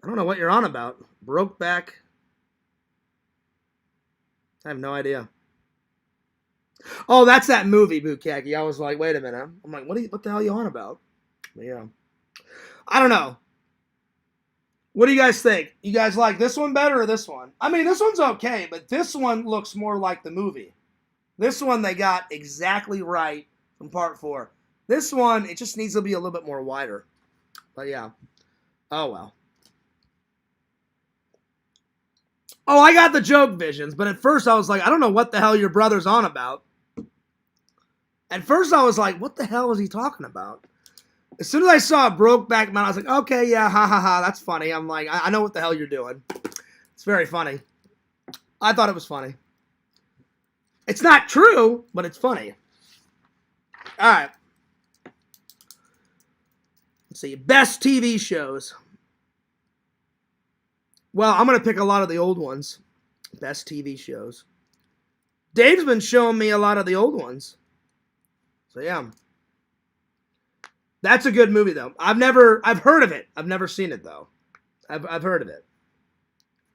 I don't know what you're on about. Brokeback. I have no idea. Oh, that's that movie, Bukaki. I was like, wait a minute. I'm like, what the hell are you on about? But yeah. I don't know. What do you guys think? You guys like this one better or this one? I mean, this one's okay, but this one looks more like the movie. This one they got exactly right from part 4. This one, it just needs to be a little bit more wider. But yeah. Oh well. Oh, I got the joke, Visions, but at first I was like, I don't know what the hell your brother's on about. At first I was like, what the hell is he talking about? As soon as I saw Brokeback Mountain, I was like, okay, yeah, ha ha ha, that's funny. I'm like, I know what the hell you're doing. It's very funny. I thought it was funny. It's not true, but it's funny. All right. Let's see. Best TV shows. Well, I'm going to pick a lot of the old ones. Best TV shows. Dave's been showing me a lot of the old ones. So, yeah. That's a good movie, though. I've heard of it. I've never seen it, though. I've heard of it.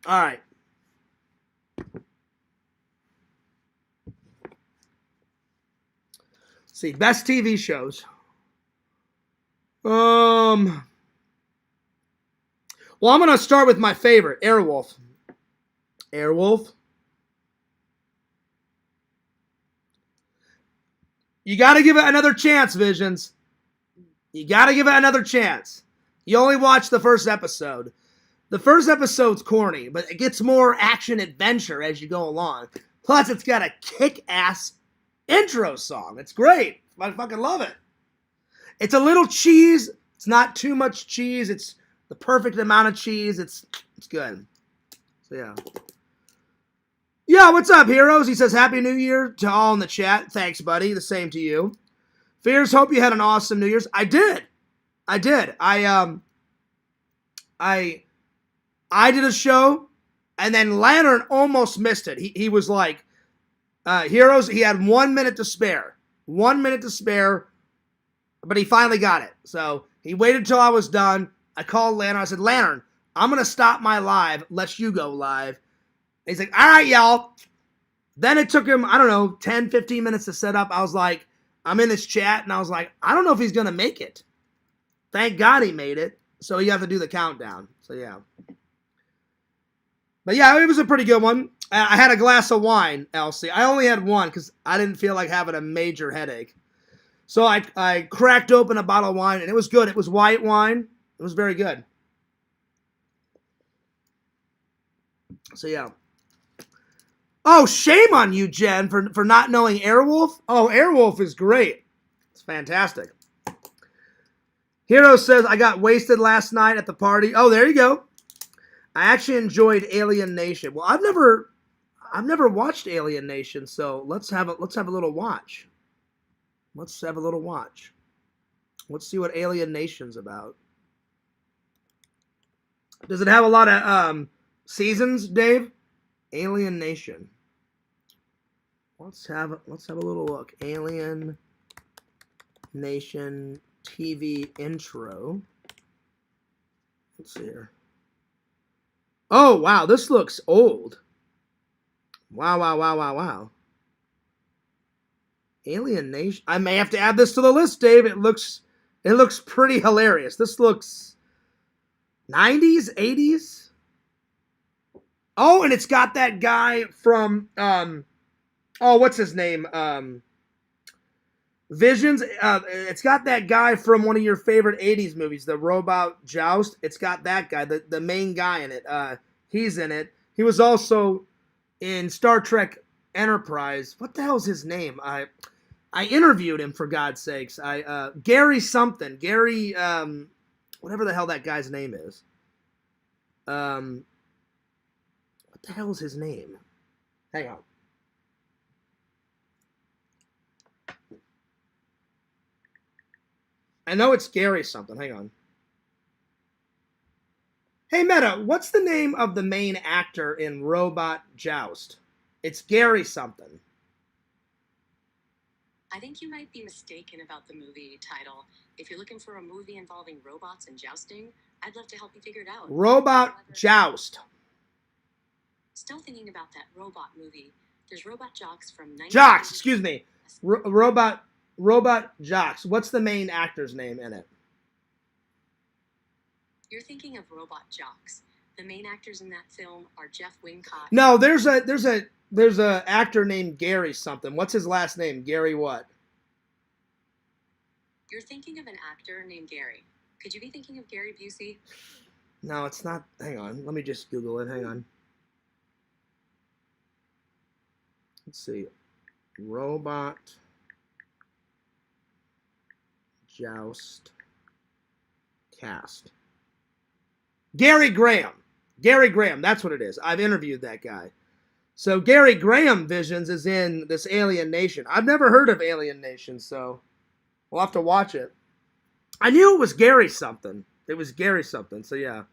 All right. Let's see. Best TV shows. Well, I'm going to start with my favorite, Airwolf. Airwolf. You got to give it another chance, Visions. You got to give it another chance. You only watched the first episode. The first episode's corny, but it gets more action adventure as you go along. Plus, it's got a kick-ass intro song. It's great. I fucking love it. It's a little cheese. It's not too much cheese. It's the perfect amount of cheese. It's good. So, yeah. Yeah, what's up, heroes? He says, Happy New Year to all in the chat. Thanks, buddy. The same to you. Fears, hope you had an awesome New Year's. I did. I did a show, and then Lantern almost missed it. He was like, heroes, he had 1 minute to spare. 1 minute to spare, but he finally got it. So he waited till I was done. I called Lantern. I said, Lantern, I'm going to stop my live. Let you go live. And he's like, all right, y'all. Then it took him, I don't know, 10, 15 minutes to set up. I was like, I'm in this chat, and I was like, I don't know if he's going to make it. Thank God he made it. So you have to do the countdown. So, yeah. But, yeah, it was a pretty good one. I had a glass of wine, Elsie. I only had one because I didn't feel like having a major headache. So I cracked open a bottle of wine, and it was good. It was white wine. It was very good. So, yeah. Oh, shame on you, Jen, for not knowing Airwolf. Oh, Airwolf is great. It's fantastic. Hero says, I got wasted last night at the party. Oh, there you go. I actually enjoyed Alien Nation. Well, I've never watched Alien Nation, so let's have a little watch. Let's have a little watch. Let's see what Alien Nation's about. Does it have a lot of seasons, Dave? Alien Nation. Let's have a little look. Alien Nation TV intro. Let's see here. Oh, wow, this looks old. Wow. Alien Nation. I may have to add this to the list, Dave. It looks pretty hilarious. This looks 90s, 80s. Oh, and it's got that guy from what's his name? Visions. It's got that guy from one of your favorite 80s movies, the Robot Joust. It's got that guy, the main guy in it. He's in it. He was also in Star Trek Enterprise. What the hell's his name? I interviewed him, for God's sakes. Gary something. Gary, whatever the hell that guy's name is. What the hell is his name? Hang on. I know it's Gary something. Hang on. Hey, Meta, what's the name of the main actor in Robot Joust? It's Gary something. I think you might be mistaken about the movie title. If you're looking for a movie involving robots and jousting, I'd love to help you figure it out. Robot Joust. Still thinking about that robot movie. There's Robot Jocks from 19... Jocks, excuse me. Robot Jocks. What's the main actor's name in it? You're thinking of Robot Jocks. The main actors in that film are Jeff Wingcott. No, there's a actor named Gary something. What's his last name? Gary what? You're thinking of an actor named Gary. Could you be thinking of Gary Busey? No, it's not. Hang on. Let me just Google it. Hang on. Let's see. Robot Joust cast. Gary Graham. Gary Graham. That's what it is. I've interviewed that guy. So Gary Graham Visions is in this Alien Nation. I've never heard of Alien Nation, so we'll have to watch it. I knew it was Gary something. It was Gary something. So yeah.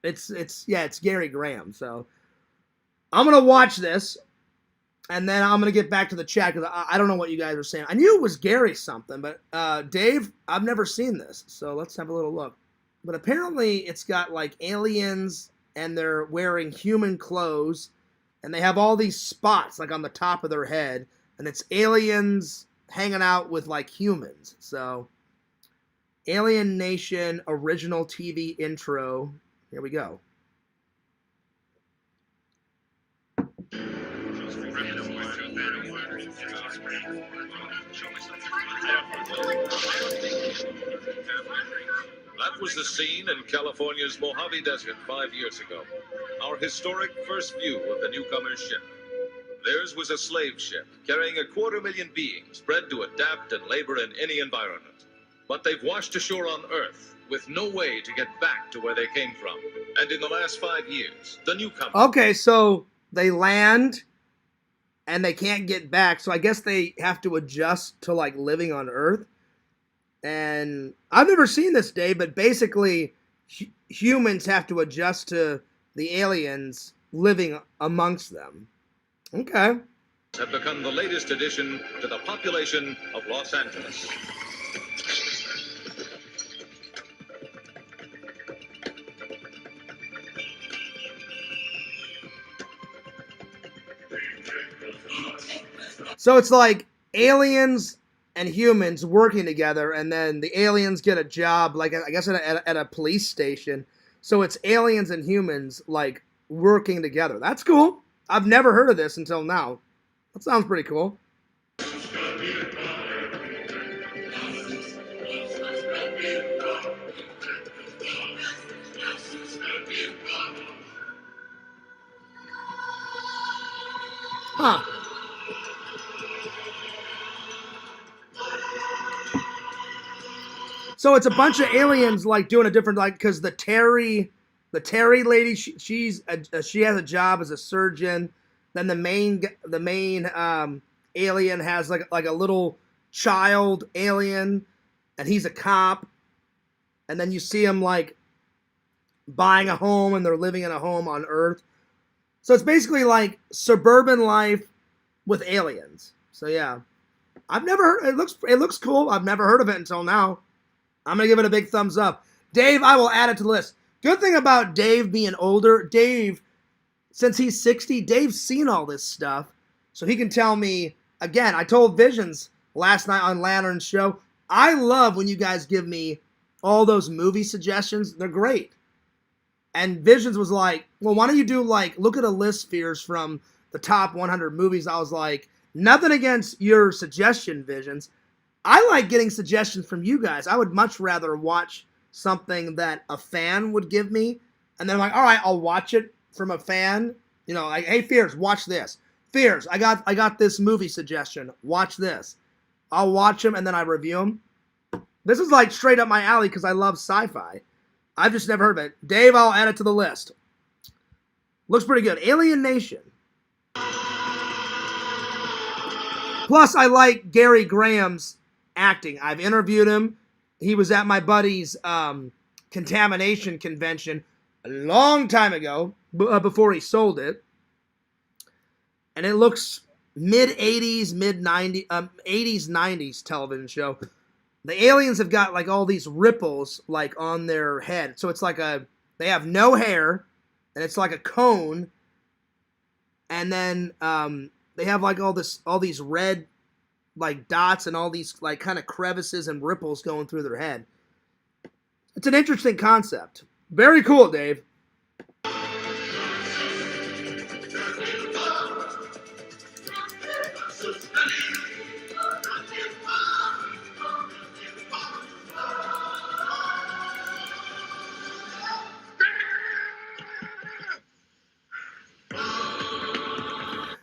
It's Gary Graham. So I'm gonna watch this, and then I'm gonna get back to the chat because I don't know what you guys are saying. I knew it was Gary something, but Dave, I've never seen this, so let's have a little look. But apparently, it's got like aliens, and they're wearing human clothes, and they have all these spots like on the top of their head, and it's aliens hanging out with like humans. So, Alien Nation original TV intro. Here we go. That was the scene in California's Mojave Desert 5 years ago. Our historic first view of the newcomer's ship. Theirs was a slave ship carrying 250,000 beings bred to adapt and labor in any environment. But they've washed ashore on Earth with no way to get back to where they came from. And in the last 5 years, the newcomer... Okay, so they land and they can't get back, so I guess they have to adjust to like living on Earth. And I've never seen this, Dave, but basically humans have to adjust to the aliens living amongst them. Okay. Have become the latest addition to the population of Los Angeles. So it's like aliens and humans working together, and then the aliens get a job, like I guess at a police station. So it's aliens and humans like working together. That's cool. I've never heard of this until now. That sounds pretty cool. Huh. So it's a bunch of aliens like doing a different, like, because the Terry lady, she has a job as a surgeon. Then the main alien has like a little child alien, and he's a cop. And then you see him like buying a home, and they're living in a home on Earth. So it's basically like suburban life with aliens. So yeah, I've never heard. It looks cool. I've never heard of it until now. I'm going to give it a big thumbs up. Dave, I will add it to the list. Good thing about Dave being older, Dave, since he's 60, Dave's seen all this stuff. So he can tell me, again, I told Visions last night on Lantern's show, I love when you guys give me all those movie suggestions. They're great. And Visions was like, well, why don't you do like, look at a list, Fears, from the top 100 movies. I was like, nothing against your suggestion, Visions. I like getting suggestions from you guys. I would much rather watch something that a fan would give me, and then I'm like, all right, I'll watch it from a fan. You know, like, hey, Fears, watch this. Fears, I got this movie suggestion. Watch this. I'll watch them, and then I review them. This is like straight up my alley because I love sci-fi. I've just never heard of it. Dave, I'll add it to the list. Looks pretty good. Alien Nation. Plus, I like Gary Graham's acting. I've interviewed him. He was at my buddy's contamination convention a long time ago, before he sold it. And it looks mid-80s, mid-90s, 80s, 90s television show. The aliens have got like all these ripples like on their head. So it's like they have no hair, and it's like a cone, and then they have like all these red like dots and all these like kind of crevices and ripples going through their head. It's an interesting concept. Very cool, Dave.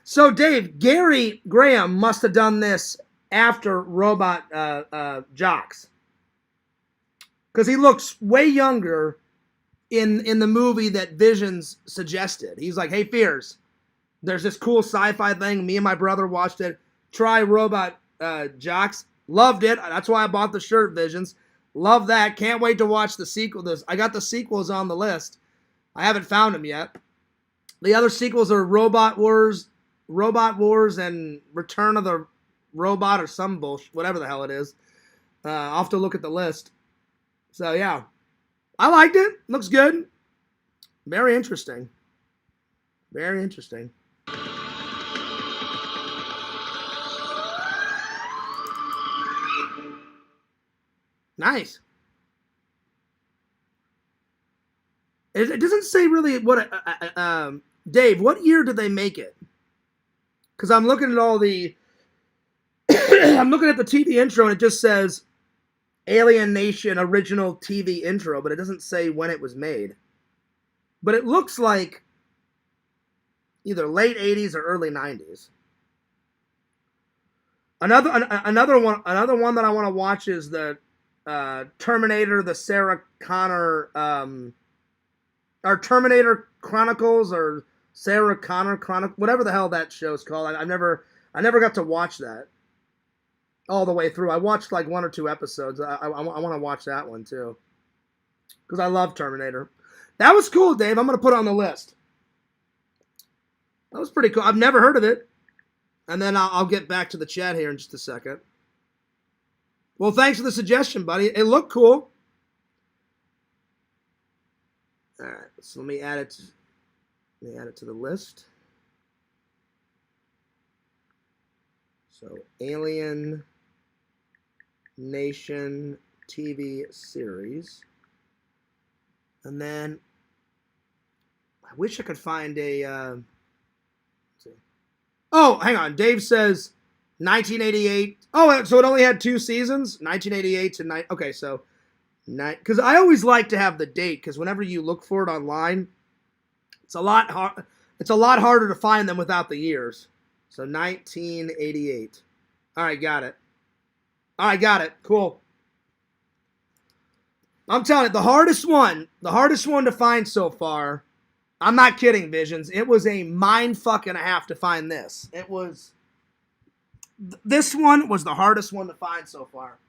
So, Dave, Gary Graham must have done this after Robot Jocks, because he looks way younger in the movie that Visions suggested. He's like, "Hey, Fears, there's this cool sci-fi thing. Me and my brother watched it. Try Robot Jocks. Loved it. That's why I bought the shirt, Visions. Love that. Can't wait to watch the sequel. I got the sequels on the list. I haven't found them yet. The other sequels are Robot Wars, and Return of the Robot or some bullshit, whatever the hell it is. I'll have to look at the list. So, yeah. I liked it. Looks good. Very interesting. Very interesting. Nice. It doesn't say really what... Dave, what year did they make it? Because I'm looking at all the... I'm looking at the TV intro, and it just says Alien Nation original TV intro, but it doesn't say when it was made. But it looks like either late 80s or early 90s. Another one that I want to watch is the Terminator, the Sarah Connor, or Terminator Chronicles, or Sarah Connor Chronicle, whatever the hell that show's called. I never got to watch that all the way through. I watched like 1 or 2 episodes. I want to watch that one too, because I love Terminator. That was cool, Dave. I'm going to put it on the list. That was pretty cool. I've never heard of it. And then I'll get back to the chat here in just a second. Well, thanks for the suggestion, buddy. It looked cool. All right, so let me add it to the list. So, Alien Nation TV series. And then I wish I could find a let's see. Oh, hang on. Dave says 1988. Oh, so it only had 2 seasons? 1988 to 9. Okay, so because I always like to have the date, because whenever you look for it online, it's a lot harder to find them without the years. So 1988. All right, got it. Cool. I'm telling you, the hardest one to find so far, I'm not kidding, Visions, it was a mind fuck and a half to find this. This one was the hardest one to find so far.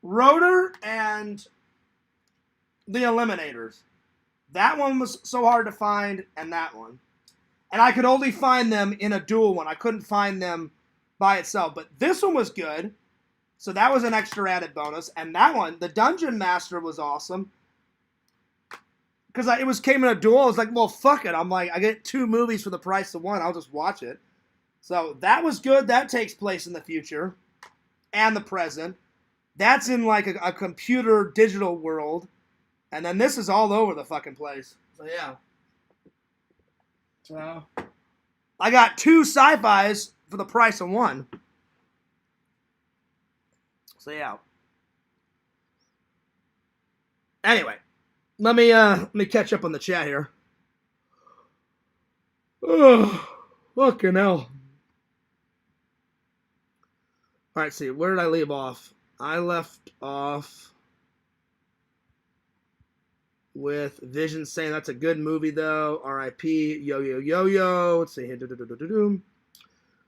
Rotor and the Eliminators. That one was so hard to find, and that one. And I could only find them in a dual one. I couldn't find them by itself. But this one was good. So that was an extra added bonus. And that one, the Dungeon Master, was awesome. Because it came in a dual. I was like, well, fuck it. I'm like, I get 2 movies for the price of one. I'll just watch it. So that was good. That takes place in the future and the present. That's in like a computer digital world. And then this is all over the fucking place. So yeah. So I got 2 sci-fis for the price of one. So yeah. Anyway, let me catch up on the chat here. Oh, fucking hell. All right, see, where did I leave off? I left off with Vision saying that's a good movie, though. R.I.P. Yo. Let's see here.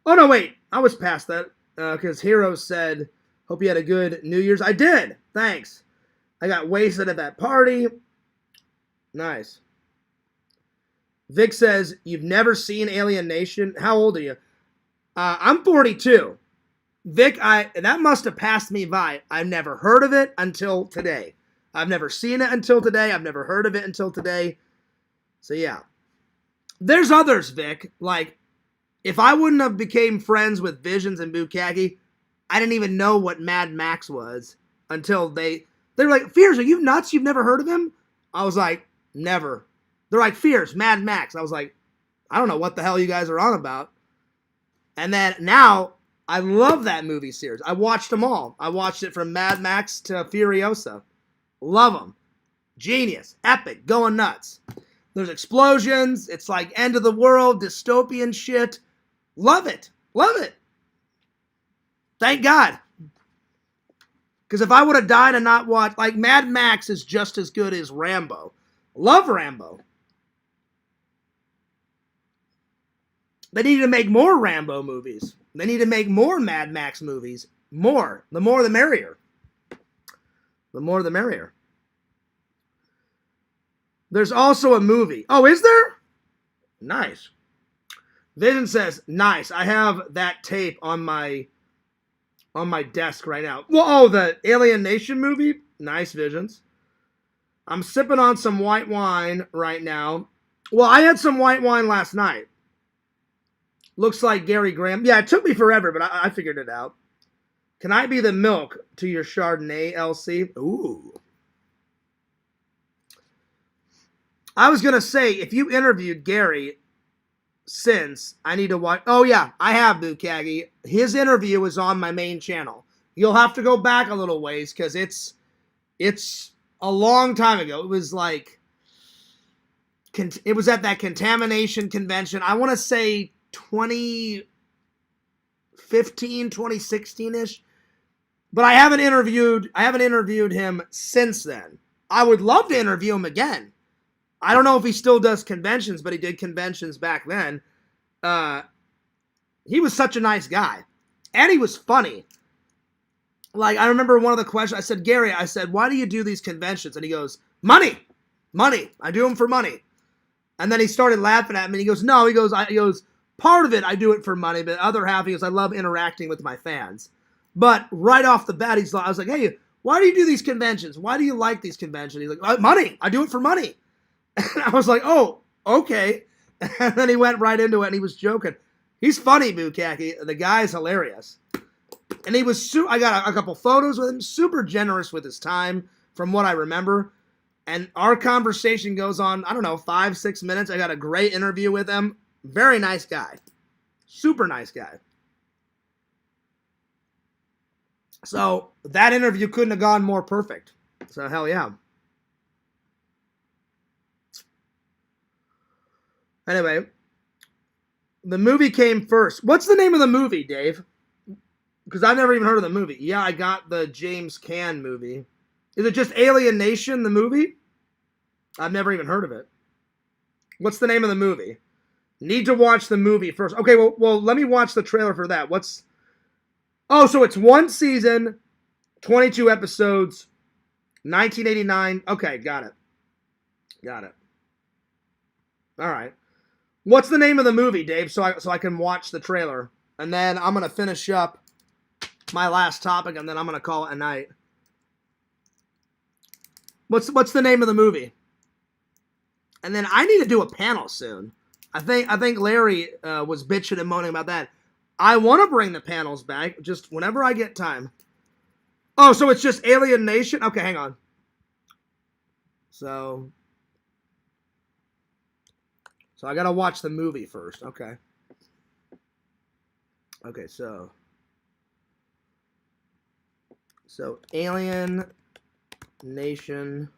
Oh, no, wait. I was past that. Because Hero said, hope you had a good New Year's. I did. Thanks. I got wasted at that party. Nice. Vic says, you've never seen Alien Nation? How old are you? I'm 42. Vic, that must have passed me by. I've never heard of it until today. I've never seen it until today. I've never heard of it until today. So yeah. There's others, Vic. Like, if I wouldn't have became friends with Visions and Bukkake, I didn't even know what Mad Max was until they were like, Fears, are you nuts? You've never heard of him? I was like, never. They're like, Fears, Mad Max. I was like, I don't know what the hell you guys are on about. And then now, I love that movie series. I watched them all. I watched it from Mad Max to Furiosa. Love them. Genius. Epic. Going nuts. There's explosions. It's like end of the world, dystopian shit. Love it. Love it. Thank God. Because if I would have died and not watched, like, Mad Max is just as good as Rambo. Love Rambo. They need to make more Rambo movies. They need to make more Mad Max movies. More. The more the merrier. The more the merrier. There's also a movie. Oh, is there? Nice. Vision says, nice. I have that tape on my desk right now. Well, oh, the Alien Nation movie? Nice, Visions. I'm sipping on some white wine right now. Well, I had some white wine last night. Looks like Gary Graham. Yeah, it took me forever, but I figured it out. Can I be the milk to your Chardonnay, LC? Ooh. I was going to say, if you interviewed Gary since, I need to watch. Oh, yeah, I have, Bukkake. His interview is on my main channel. You'll have to go back a little ways because it's a long time ago. It was like, it was at that contamination convention. I want to say 2015, 2016-ish. But I haven't interviewed him since then. I would love to interview him again. I don't know if he still does conventions, but he did conventions back then. He was such a nice guy. And he was funny. Like, I remember one of the questions, I said, Gary, I said, why do you do these conventions? And he goes, money. Money. I do them for money. And then he started laughing at me. And he goes, no, he goes, part of it, I do it for money. But the other half, he goes, I love interacting with my fans. But right off the bat, I was like, hey, why do you do these conventions? Why do you like these conventions? He's like, money. I do it for money. And I was like, oh, okay. And then he went right into it, and he was joking. He's funny, Bukkake. The guy's hilarious. And he was, I got a couple photos with him, super generous with his time, from what I remember. And our conversation goes on, I don't know, 5-6 minutes. I got a great interview with him. Very nice guy. Super nice guy. So that interview couldn't have gone more perfect. So hell yeah. Anyway, the movie came first. What's the name of the movie, Dave? Because I've never even heard of the movie. Yeah, I got the James Caan movie. Is it just Alien Nation, the movie? I've never even heard of it. What's the name of the movie? Need to watch the movie first. Okay, well, let me watch the trailer for that. Oh, so it's one season, 22 episodes, 1989. Okay, got it. All right. What's the name of the movie, Dave, so I can watch the trailer? And then I'm going to finish up my last topic, and then I'm going to call it a night. What's the name of the movie? And then I need to do a panel soon. I think Larry was bitching and moaning about that. I want to bring the panels back, just whenever I get time. Oh, so it's just Alien Nation? Okay, hang on. So I gotta watch the movie first. Okay. Okay, so Alien Nation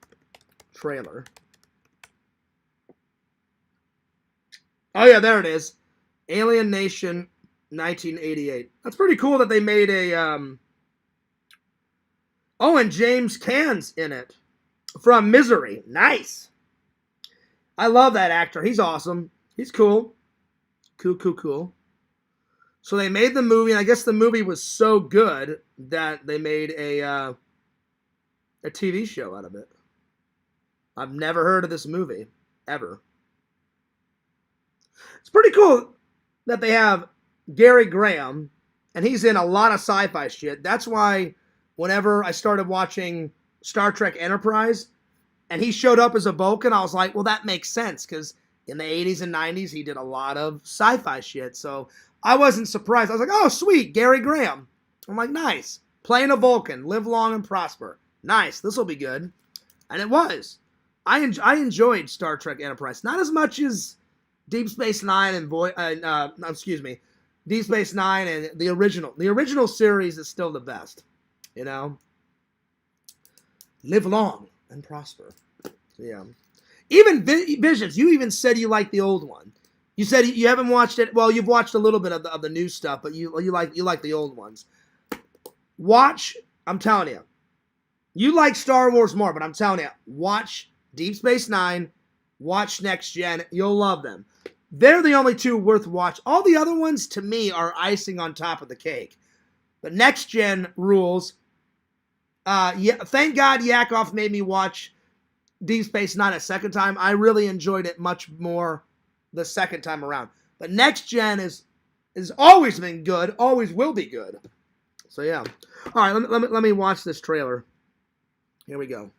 trailer. Oh yeah, there it is. Alien Nation 1988. That's pretty cool that they made a Oh, and James Caan's in it from Misery. Nice. I love that actor. He's awesome. He's cool. Cool. So they made the movie, and I guess the movie was so good that they made a TV show out of it. I've never heard of this movie, ever. It's pretty cool that they have Gary Graham, and he's in a lot of sci-fi shit. That's why whenever I started watching Star Trek Enterprise, and he showed up as a Vulcan. I was like, well, that makes sense, because in the 80s and 90s, he did a lot of sci-fi shit. So I wasn't surprised. I was like, oh, sweet, Gary Graham. I'm like, nice. Playing a Vulcan. Live long and prosper. Nice. This will be good. And it was. I enjoyed Star Trek Enterprise. Not as much as Deep Space Nine and Deep Space Nine and the original. The original series is still the best. You know? Live long and prosper. So, yeah. Even Visions, you even said you liked the old one. You said you haven't watched it. Well, you've watched a little bit of the new stuff, but you like the old ones. Watch, I'm telling you. You like Star Wars more, but I'm telling you, watch Deep Space Nine, watch Next Gen. You'll love them. They're the only two worth watching. All the other ones, to me, are icing on top of the cake. But Next Gen rules. Yeah, thank God Yakov made me watch Deep Space Nine a second time. I really enjoyed it much more the second time around. But Next Gen is always been good, always will be good. So yeah. All right, let me watch this trailer. Here we go.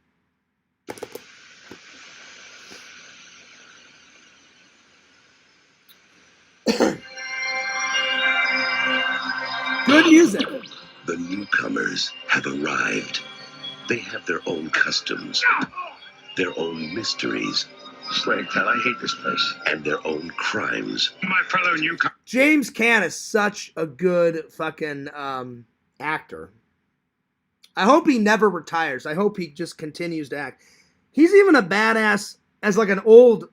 Good music. The newcomers have arrived. They have their own customs, their own mysteries. Slagtown, I hate this place. And their own crimes. My fellow newcomer. James Caan is such a good fucking actor. I hope he never retires. I hope he just continues to act. He's even a badass as like an old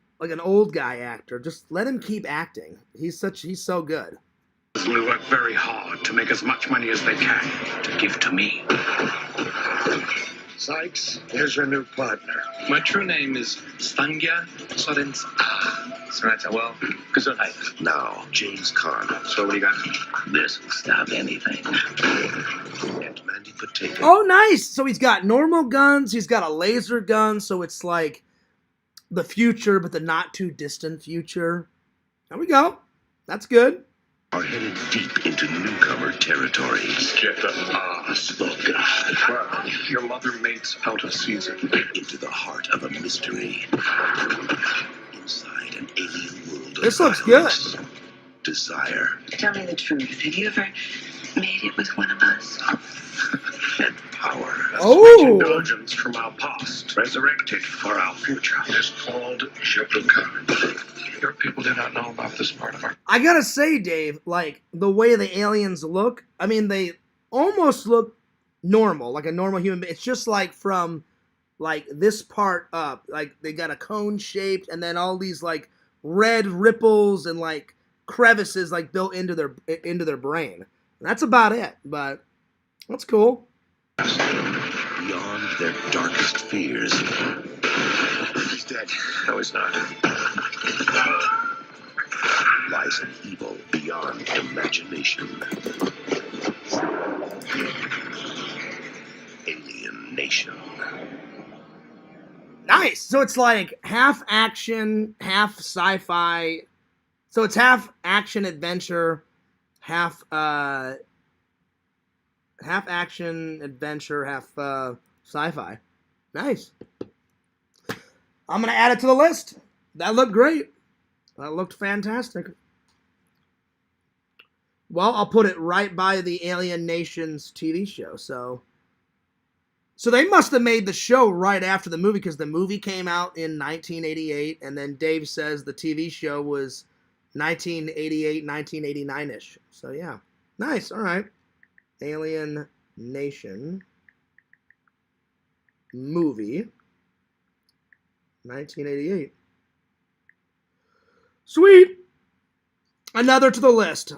guy actor. Just let him keep acting. He's so good. Will work very hard to make as much money as they can to give to me. Sykes, here's your new partner. My true name is Stangya Sorens. Sorata, well, gesundheit. Now, James Caan. So what do you got? This will stop anything. And Mandy Patinkin. Oh, nice. So he's got normal guns. He's got a laser gun. So it's like the future, but the not too distant future. There we go. That's good. Are headed deep into newcomer territory. Get the Spoka. Well, your mother mate's out of season. Into the heart of a mystery. Inside an alien world of This looks violence, desire, Tell me the truth. Have you ever made it with one of us? and power. Oh. Indulgence from our past, resurrected for our future. It is called Jabluka. Your people do not know about this part of our... I gotta say, Dave, like, the way the aliens look, I mean, they almost look normal, like a normal human being. It's just like from, like, this part up. Like, they got a cone shaped, and then all these, like, red ripples and, like, crevices, like, built into their brain. And that's about it, but that's cool. Beyond their darkest fears. He's dead. No, he's not. Lies an evil beyond imagination. Alien Nation. Nice. So it's like half action, half sci-fi. So it's half action adventure, half action adventure, half sci-fi. Nice. I'm gonna add it to the list. That looked great. That looked fantastic. Well, I'll put it right by the Alien Nations TV show. So they must have made the show right after the movie, because the movie came out in 1988, and then Dave says the TV show was 1988, 1989-ish. So yeah, nice. All right, Alien Nation movie, 1988. Sweet. Another to the list.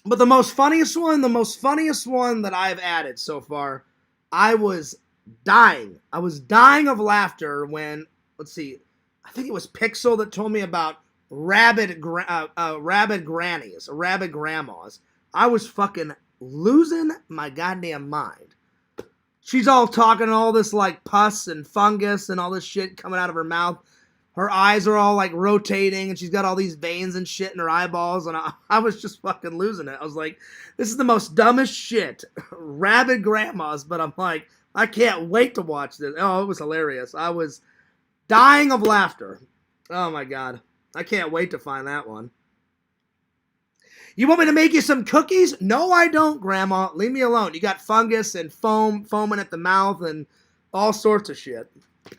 But the most funniest one that I've added so far, I was dying. I was dying of laughter when, let's see, I think it was Pixel that told me about rabid grannies, rabid grandmas. I was fucking losing my goddamn mind. She's all talking all this like pus and fungus and all this shit coming out of her mouth. Her eyes are all like rotating, and she's got all these veins and shit in her eyeballs, and I was just fucking losing it. I was like, this is the most dumbest shit. Rabid grandmas, but I'm I can't wait to watch this. Oh, it was hilarious. I was dying of laughter. Oh my God. I can't wait to find that one. You want me to make you some cookies? No, I don't, Grandma. Leave me alone. You got fungus and foaming at the mouth and all sorts of shit.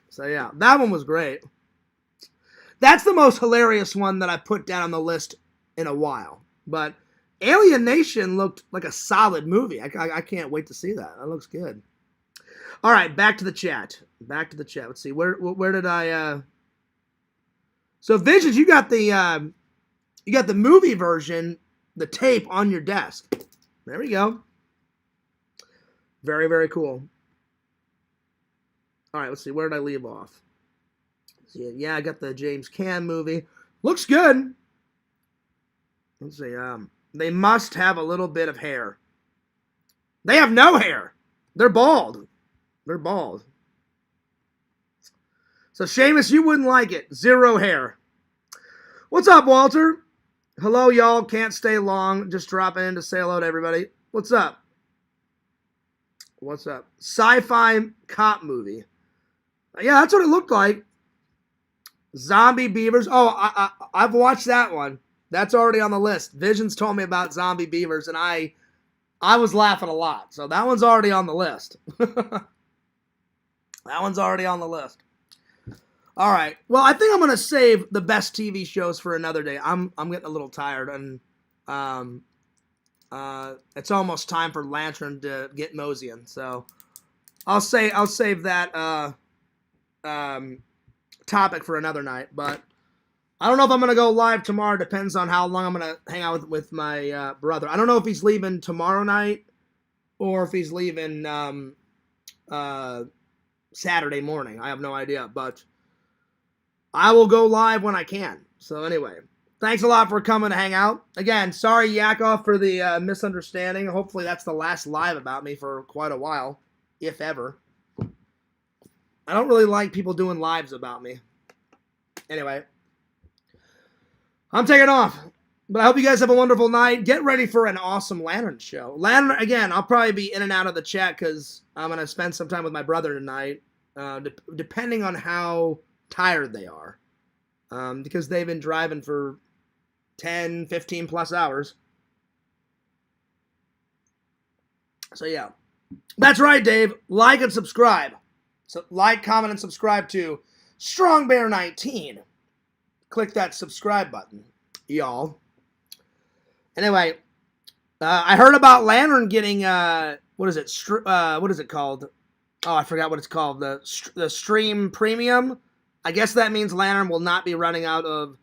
So yeah, that one was great. That's the most hilarious one that I put down on the list in a while. But Alien Nation looked like a solid movie. I can't wait to see that. That looks good. All right, back to the chat. Let's see. Where did I So Visions, you got the movie version, the tape on your desk. There we go. Very, very cool. All right, let's see. Where did I leave off? Yeah, I got the James Caan movie. Looks good. Let's see. They must have a little bit of hair. They have no hair. They're bald. So, Seamus, you wouldn't like it. 0 hair. What's up, Walter? Hello, y'all. Can't stay long. Just dropping in to say hello to everybody. What's up? Sci-fi cop movie. Yeah, that's what it looked like. Zombie beavers. Oh, I've watched that one. That's already on the list. Visions told me about zombie beavers, and I was laughing a lot. So that one's already on the list. That one's already on the list. All right. Well, I think I'm going to save the best TV shows for another day. I'm getting a little tired, and it's almost time for Lantern to get moseying. So I'll save that topic for another night. But I don't know if I'm going to go live tomorrow. Depends on how long I'm going to hang out with my brother. I don't know if he's leaving tomorrow night or if he's leaving Saturday morning. I have no idea, but I will go live when I can. So anyway, thanks a lot for coming to hang out. Again, sorry Yakov for the misunderstanding. Hopefully that's the last live about me for quite a while, if ever. I don't really like people doing lives about me. Anyway, I'm taking off. But I hope you guys have a wonderful night. Get ready for an awesome Lantern show. Lantern, again, I'll probably be in and out of the chat because I'm going to spend some time with my brother tonight, depending on how tired they are. Because they've been driving for 10, 15 plus hours. So, yeah. That's right, Dave. Like and subscribe. So, like, comment, and subscribe to Strong Bear 19. Click that subscribe button, y'all. Anyway, I heard about Lantern getting, what is it called? Oh, I forgot what it's called. The Stream Premium. I guess that means Lantern will not be running out of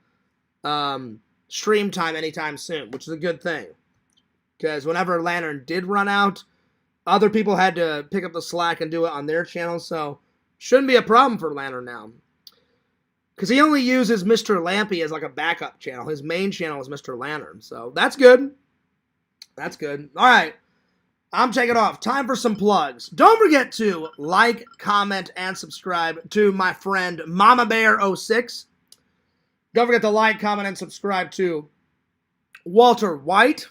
stream time anytime soon, which is a good thing. Because whenever Lantern did run out, other people had to pick up the slack and do it on their channel, so shouldn't be a problem for Lantern now. Because he only uses Mr. Lampy as like a backup channel. His main channel is Mr. Lantern. So that's good. That's good. All right. I'm taking off. Time for some plugs. Don't forget to like, comment, and subscribe to my friend Mama Bear 06. Don't forget to like, comment, and subscribe to Walter White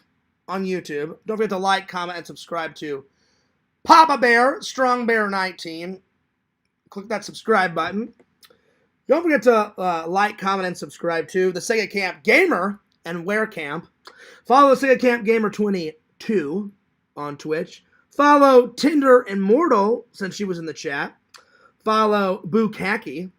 on YouTube. Don't forget to like, comment, and subscribe to Papa Bear, Strong Bear 19. Click that subscribe button. Don't forget to like, comment, and subscribe to the Sega Camp Gamer and Wear Camp. Follow the Sega Camp Gamer 22 on Twitch. Follow Tinder Immortal, since she was in the chat. Follow Bukaki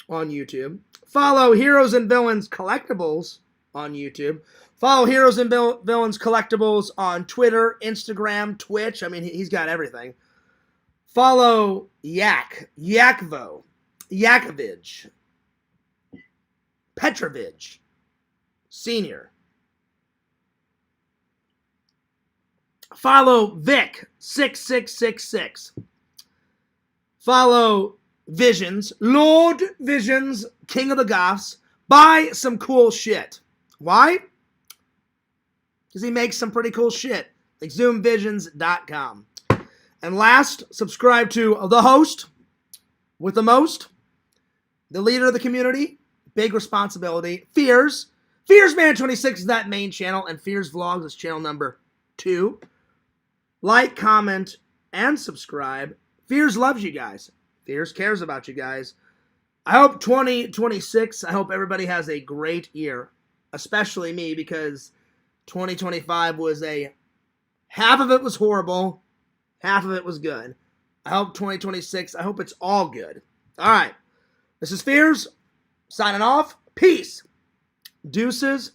on YouTube. Follow Heroes and Villains Collectibles on YouTube. Follow Heroes and Villains Collectibles on Twitter, Instagram, Twitch. I mean, he's got everything. Follow Yakovich, Petrovich Sr. Follow Vic6666. Follow Visions, Lord Visions, King of the Goths. Buy some cool shit. Why? Because he makes some pretty cool shit. Like zoomvisions.com. And last, subscribe to the host with the most, the leader of the community, big responsibility, Fears. FearsMan26 is that main channel, and Fears Vlogs is channel number 2. Like, comment, and subscribe. Fears loves you guys. Fears cares about you guys. I hope 2026, I hope everybody has a great year, especially me, because 2025 was half of it was horrible, half of it was good. I hope 2026, I hope it's all good. All right. This is Fears, signing off. Peace. Deuces.